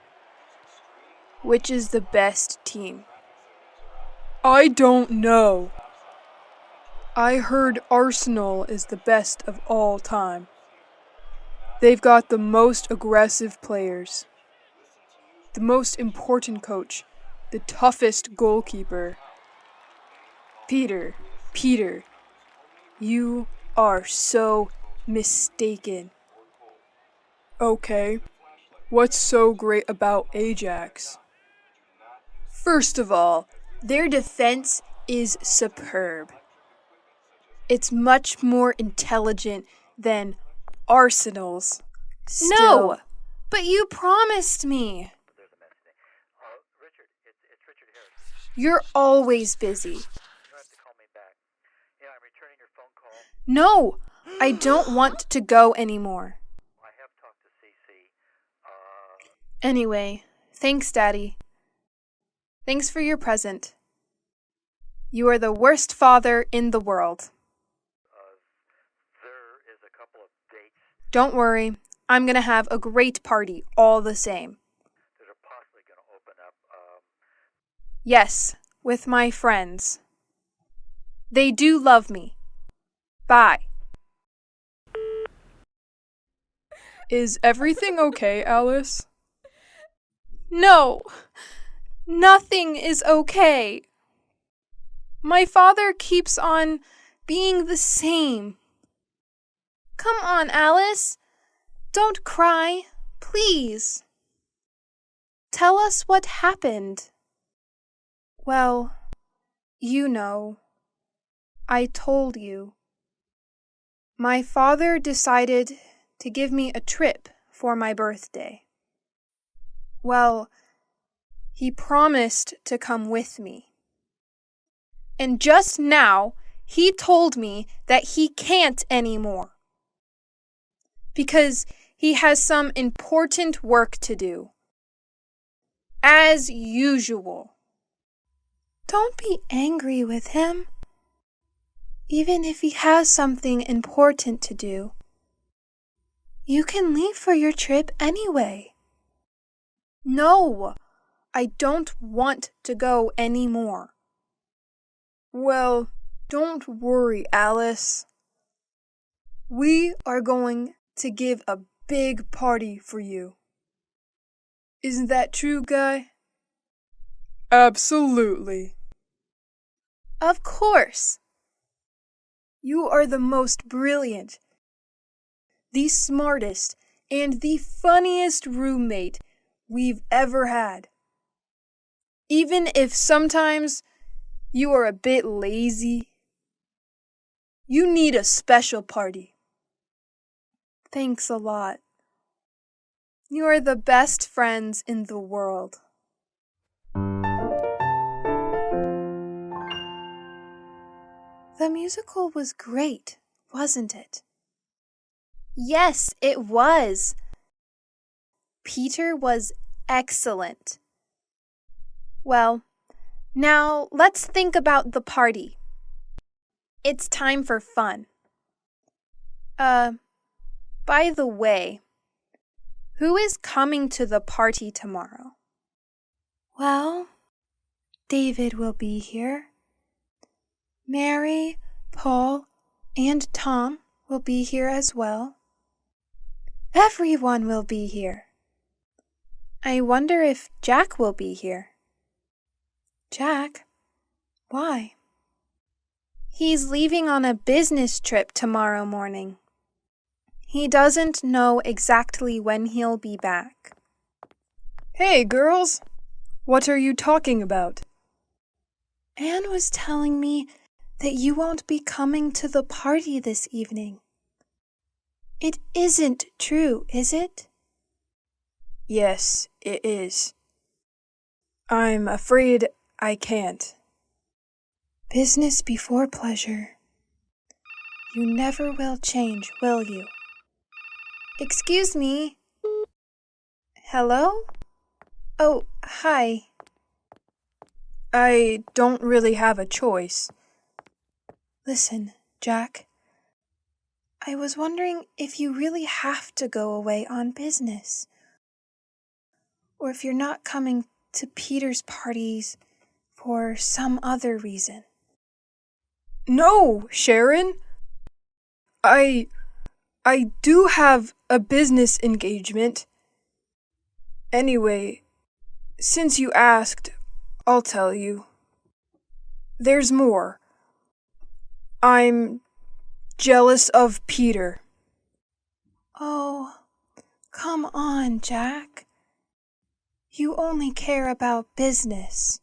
which is the best team? I don't know. I heard Arsenal is the best of all time. They've got the most aggressive players, the most important coach, the toughest goalkeeper. Peter, you are so mistaken. Okay, what's so great about Ajax? First of all, their defense is superb. It's much more intelligent than Arsenal's. No, but you promised me. You're always busy. No, I don't want to go anymore. Anyway, thanks, Daddy. Thanks for your present. You are the worst father in the world. Don't worry, I'm gonna have a great party all the same. Yes, with my friends. They do love me. Bye. Is everything okay, Alice? No, nothing is okay. My father keeps on being the same. Come on, Alice. Don't cry, please. Tell us what happened. Well, you know. I told you. My father decided to give me a trip for my birthday. Well, he promised to come with me. And just now, he told me that he can't anymore. Because he has some important work to do. as usual. Don't be angry with him. Even if he has something important to do, you can leave for your trip anyway. No, I don't want to go anymore. Well, don't worry, Alice. We are going to give a big party for you. Isn't that true, Guy? Absolutely. Of course. You are the most brilliant, the smartest, and the funniest roommate we've ever had. Even if sometimes you are a bit lazy, you need a special party. Thanks a lot. You are the best friends in the world. The musical was great, wasn't it? Yes, it was. Peter was excellent. Well, now let's think about the party. It's time for fun. By the way, who is coming to the party tomorrow? Well, David will be here. Mary, Paul, and Tom will be here as well. Everyone will be here. I wonder if Jack will be here. Jack? Why? He's leaving on a business trip tomorrow morning. He doesn't know exactly when he'll be back. Hey, girls! What are you talking about? Anne was telling me that you won't be coming to the party this evening. It isn't true, is it? Yes, it is. I'm afraid I can't. Business before pleasure. You never will change, will you? Excuse me. Hello? Oh, hi. I don't really have a choice. Listen, Jack. I was wondering if you really have to go away on business, or if you're not coming to Peter's parties for some other reason. No, Sharon. I do have a business engagement. Anyway, since you asked, I'll tell you. There's more. I'm jealous of Peter. Oh, come on, Jack. You only care about business.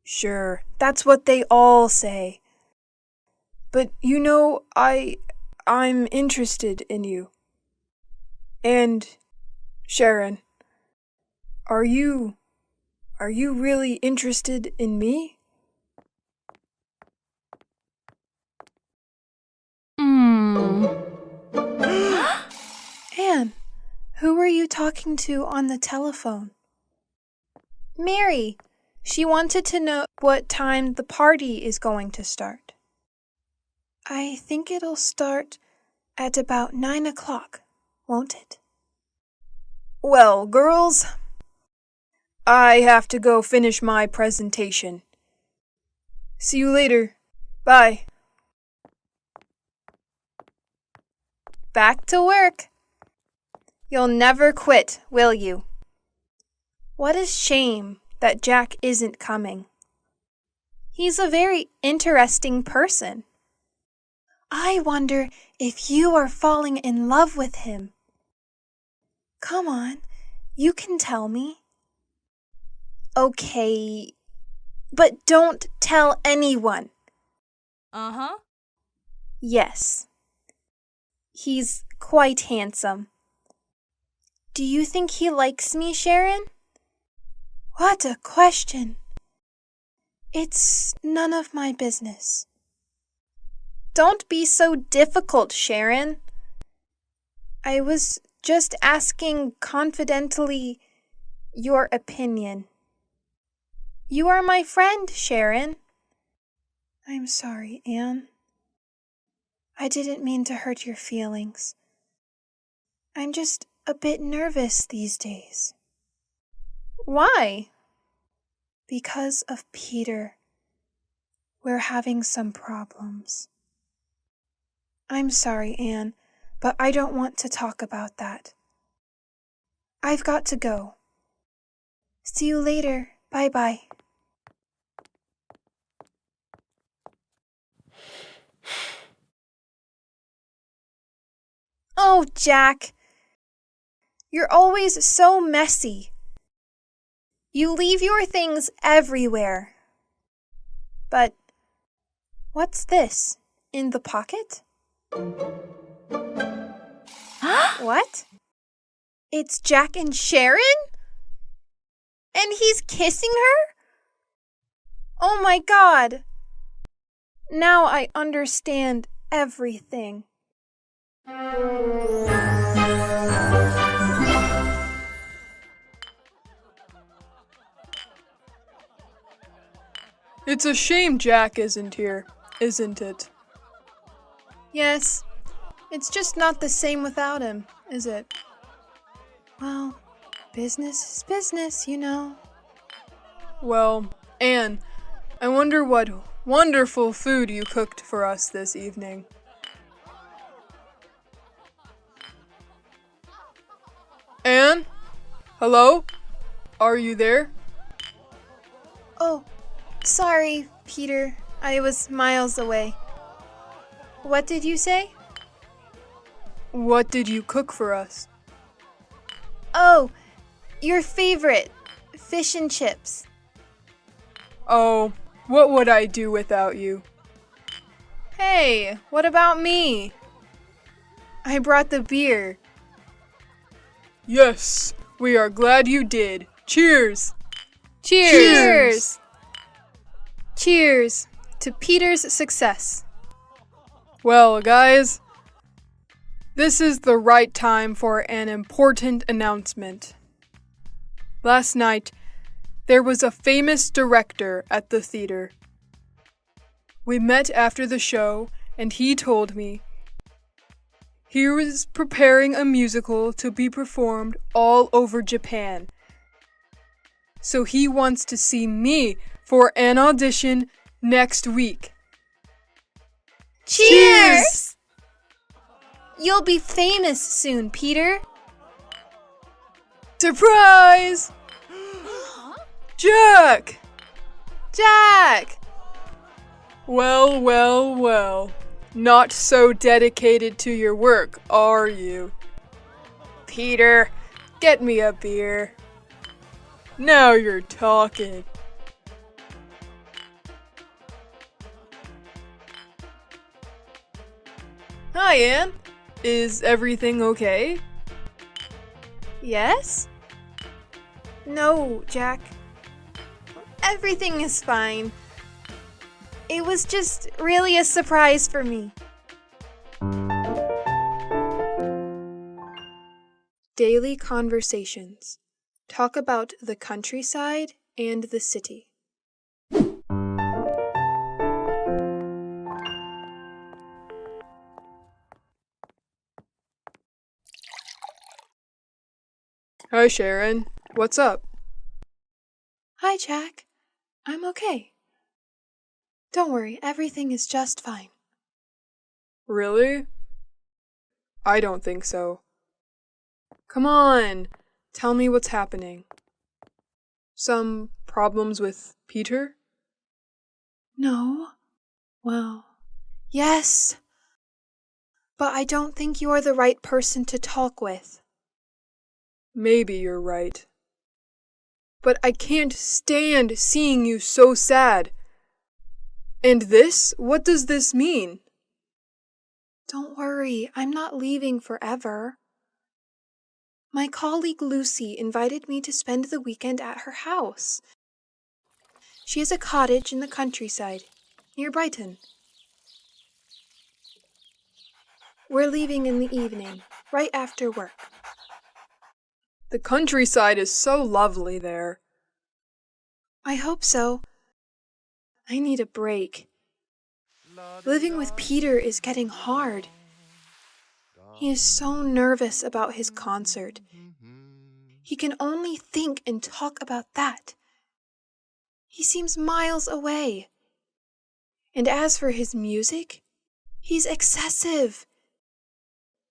Sure, that's what they all say. But you know, I'm interested in you. And Sharon, are you really interested in me? Anne, who were you talking to on the telephone? Mary. She wanted to know what time the party is going to start. I think it'll start at about 9 o'clock, won't it? Well, girls, I have to go finish my presentation. See you later. Bye. Back to work. You'll never quit, will you? What a shame that Jack isn't coming. He's a very interesting person. I wonder if you are falling in love with him. Come on, you can tell me. Okay, but don't tell anyone. Uh-huh. Yes. He's quite handsome. Do you think he likes me, Sharon? What a question. It's none of my business. Don't be so difficult, Sharon. I was just asking confidently, your opinion. You are my friend, Sharon. I'm sorry, Anne. I didn't mean to hurt your feelings. I'm just a bit nervous these days. Why? Because of Peter. We're having some problems. I'm sorry, Anne, but I don't want to talk about that. I've got to go. See you later. Bye-bye. Oh, Jack. You're always so messy. You leave your things everywhere. But what's this in the pocket? What? It's Jack and Sharon? And he's kissing her? Oh my God. Now I understand everything. It's a shame Jack isn't here, isn't it? Yes, it's just not the same without him, is it? Well, business is business, you know. Well, Anne, I wonder what wonderful food you cooked for us this evening. Anne? Hello? Are you there? Oh, sorry, Peter. I was miles away. What did you say? What did you cook for us? Oh, your favorite, fish and chips. Oh, what would I do without you? Hey, what about me? I brought the beer. Yes, we are glad you did. Cheers! Cheers! Cheers to Peter's success. Well, guys, this is the right time for an important announcement. Last night, there was a famous director at the theater. We met after the show, and he told me he was preparing a musical to be performed all over Japan. So he wants to see me for an audition next week. Cheers! You'll be famous soon, Peter. Surprise! Jack! Jack! Well, well, well. Not so dedicated to your work, are you? Peter, get me a beer. Now you're talking. Hi, Anne. Is everything okay? Yes? No, Jack. Everything is fine. It was just really a surprise for me. Daily conversations. Talk about the countryside and the city. Hi, Sharon. What's up? Hi, Jack. I'm okay. Don't worry, everything is just fine. Really? I don't think so. Come on, tell me what's happening. Some problems with Peter? No? Well, yes. But I don't think you're the right person to talk with. Maybe you're right. But I can't stand seeing you so sad. And this? What does this mean? Don't worry, I'm not leaving forever. My colleague Lucy invited me to spend the weekend at her house. She has a cottage in the countryside, near Brighton. We're leaving in the evening, right after work. The countryside is so lovely there. I hope so. I need a break. Living with Peter is getting hard. He is so nervous about his concert. He can only think and talk about that. He seems miles away. And as for his music, he's excessive.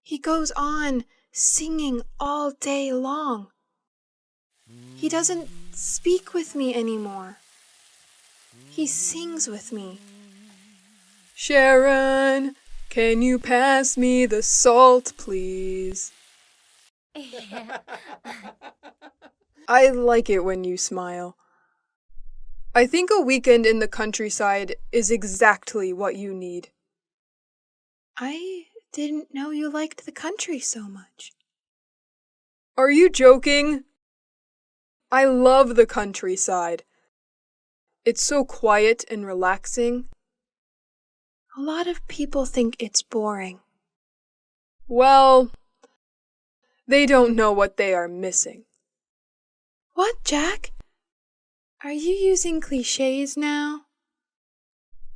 He goes on singing all day long. He doesn't speak with me anymore. He sings with me. Sharon, can you pass me the salt, please? I like it when you smile. I think a weekend in the countryside is exactly what you need. I didn't know you liked the country so much. Are you joking? I love the countryside. It's so quiet and relaxing. A lot of people think it's boring. Well, they don't know what they are missing. What, Jack? Are you using clichés now?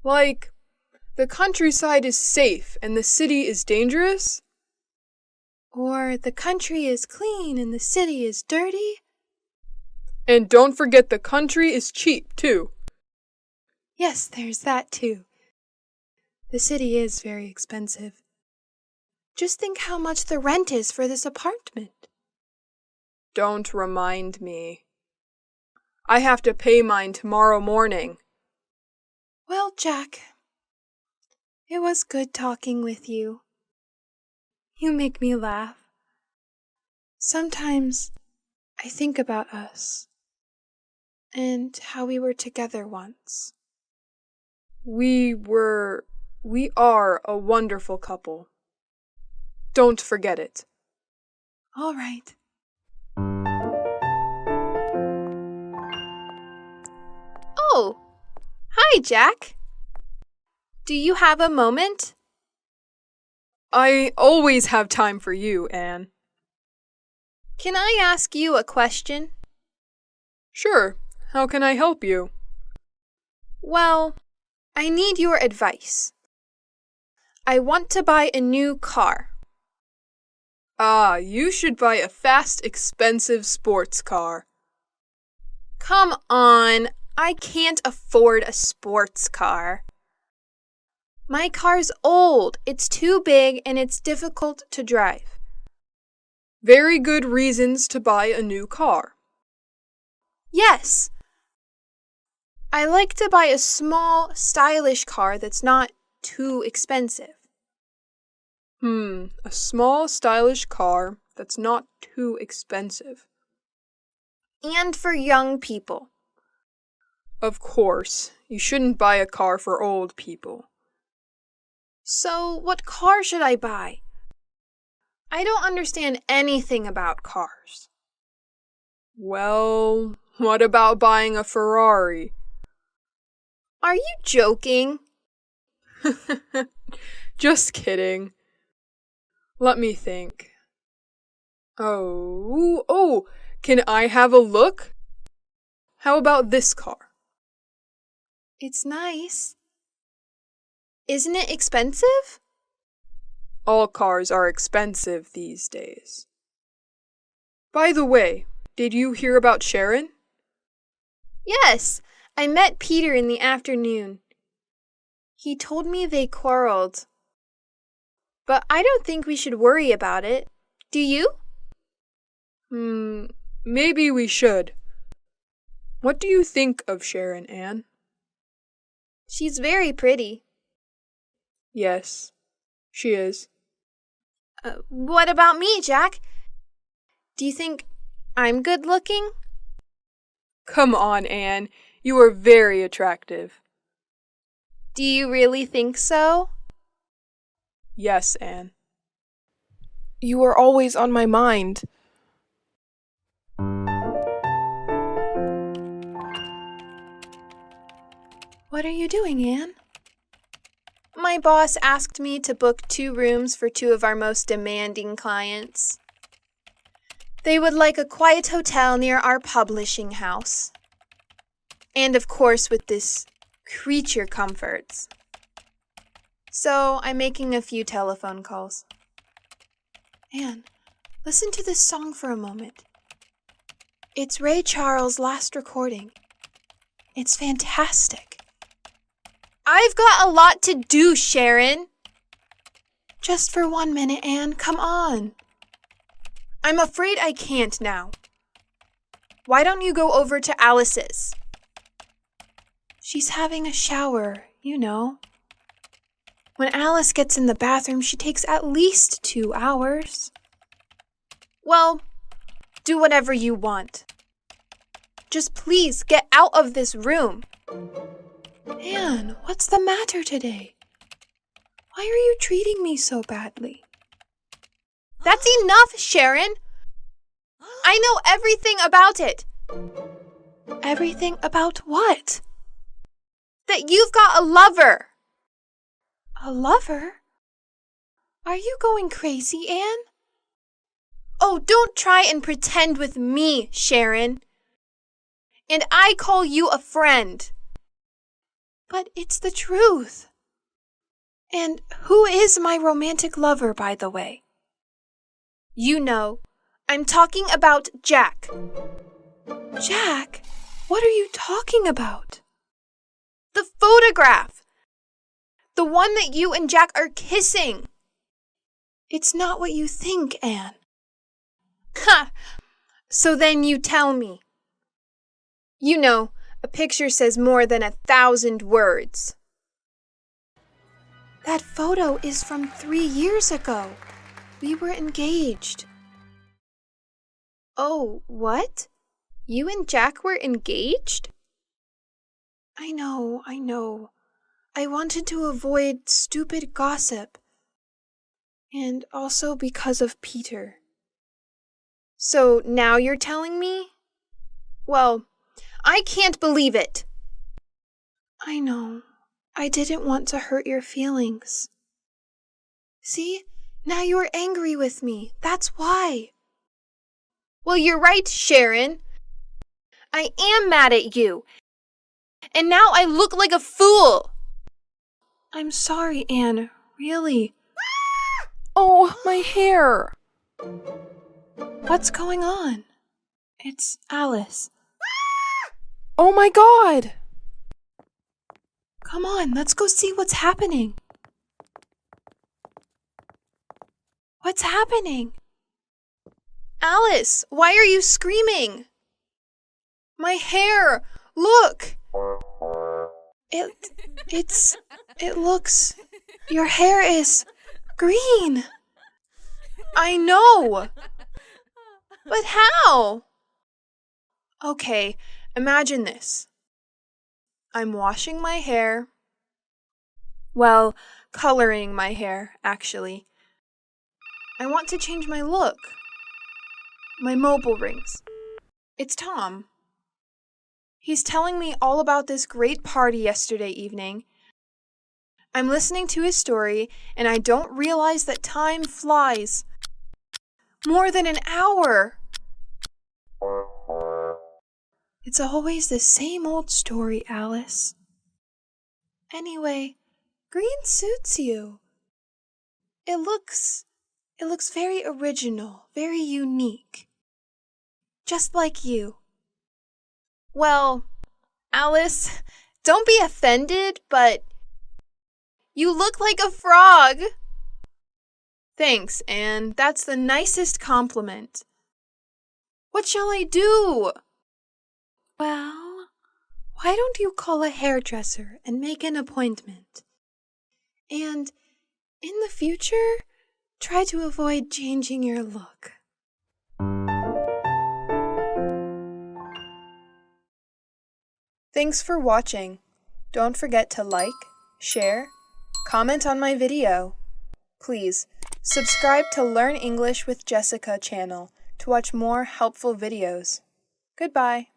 Like, the countryside is safe and the city is dangerous? Or the country is clean and the city is dirty? And don't forget the country is cheap, too. Yes, there's that too. The city is very expensive. Just think how much the rent is for this apartment. Don't remind me. I have to pay mine tomorrow morning. Well, Jack, it was good talking with you. You make me laugh. Sometimes I think about us and how we were together once. We are a wonderful couple. Don't forget it. All right. Oh, hi, Jack. Do you have a moment? I always have time for you, Anne. Can I ask you a question? Sure. How can I help you? Well, I need your advice. I want to buy a new car. Ah, you should buy a fast, expensive sports car. Come on, I can't afford a sports car. My car's old, it's too big, and it's difficult to drive. Very good reasons to buy a new car. Yes. I like to buy a small, stylish car that's not too expensive. A small, stylish car that's not too expensive. And for young people. Of course, you shouldn't buy a car for old people. So, what car should I buy? I don't understand anything about cars. Well, what about buying a Ferrari? Are you joking? Just kidding. Let me think. Oh, can I have a look? How about this car? It's nice. Isn't it expensive? All cars are expensive these days. By the way, did you hear about Sharon? Yes, I met Peter in the afternoon. He told me they quarreled. But I don't think we should worry about it. Do you? Maybe we should. What do you think of Sharon, Anne? She's very pretty. Yes, she is. What about me, Jack? Do you think I'm good looking? Come on, Anne. You are very attractive. Do you really think so? Yes, Anne. You are always on my mind. What are you doing, Anne? My boss asked me to book 2 rooms for 2 of our most demanding clients. They would like a quiet hotel near our publishing house. And of course with this creature comforts. So I'm making a few telephone calls. Anne, listen to this song for a moment. It's Ray Charles' last recording. It's fantastic. I've got a lot to do, Sharon. Just for 1 minute, Anne, come on. I'm afraid I can't now. Why don't you go over to Alice's? She's having a shower, you know. When Alice gets in the bathroom, she takes at least 2 hours. Well, do whatever you want. Just please get out of this room. Anne, what's the matter today? Why are you treating me so badly? That's enough, Sharon. I know everything about it. Everything about what? That you've got a lover. A lover? Are you going crazy, Anne? Oh, don't try and pretend with me, Sharon. And I call you a friend. But it's the truth. And who is my romantic lover, by the way? You know, I'm talking about Jack. Jack? What are you talking about? The photograph. The one that you and Jack are kissing. It's not what you think, Anne. Ha! So then you tell me. You know, a picture says more than 1,000 words. That photo is from 3 years ago. We were engaged. Oh, what? You and Jack were engaged? I know. I wanted to avoid stupid gossip. And also because of Peter. So now you're telling me? Well, I can't believe it. I know. I didn't want to hurt your feelings. See? Now you're angry with me. That's why. Well, you're right, Sharon. I am mad at you. And now I look like a fool. I'm sorry, Anne. Really. Oh, my hair! What's going on? It's Alice. Oh my God! Come on, let's go see what's happening. What's happening? Alice, why are you screaming? My hair! Look! It looks... Your hair is green! I know! But how? Okay, imagine this. I'm washing my hair. Well, coloring my hair, actually. I want to change my look. My mobile rings. It's Tom. He's telling me all about this great party yesterday evening. I'm listening to his story, and I don't realize that time flies. More than an hour. It's always the same old story, Alice. Anyway, green suits you. It looks very original, very unique. Just like you. Well, Alice, don't be offended, but you look like a frog. Thanks, Anne. That's the nicest compliment. What shall I do? Well, why don't you call a hairdresser and make an appointment? And in the future, try to avoid changing your look. Thanks for watching. Don't forget to like, share, comment on my video. Please, subscribe to Learn English with Jessica channel to watch more helpful videos. Goodbye.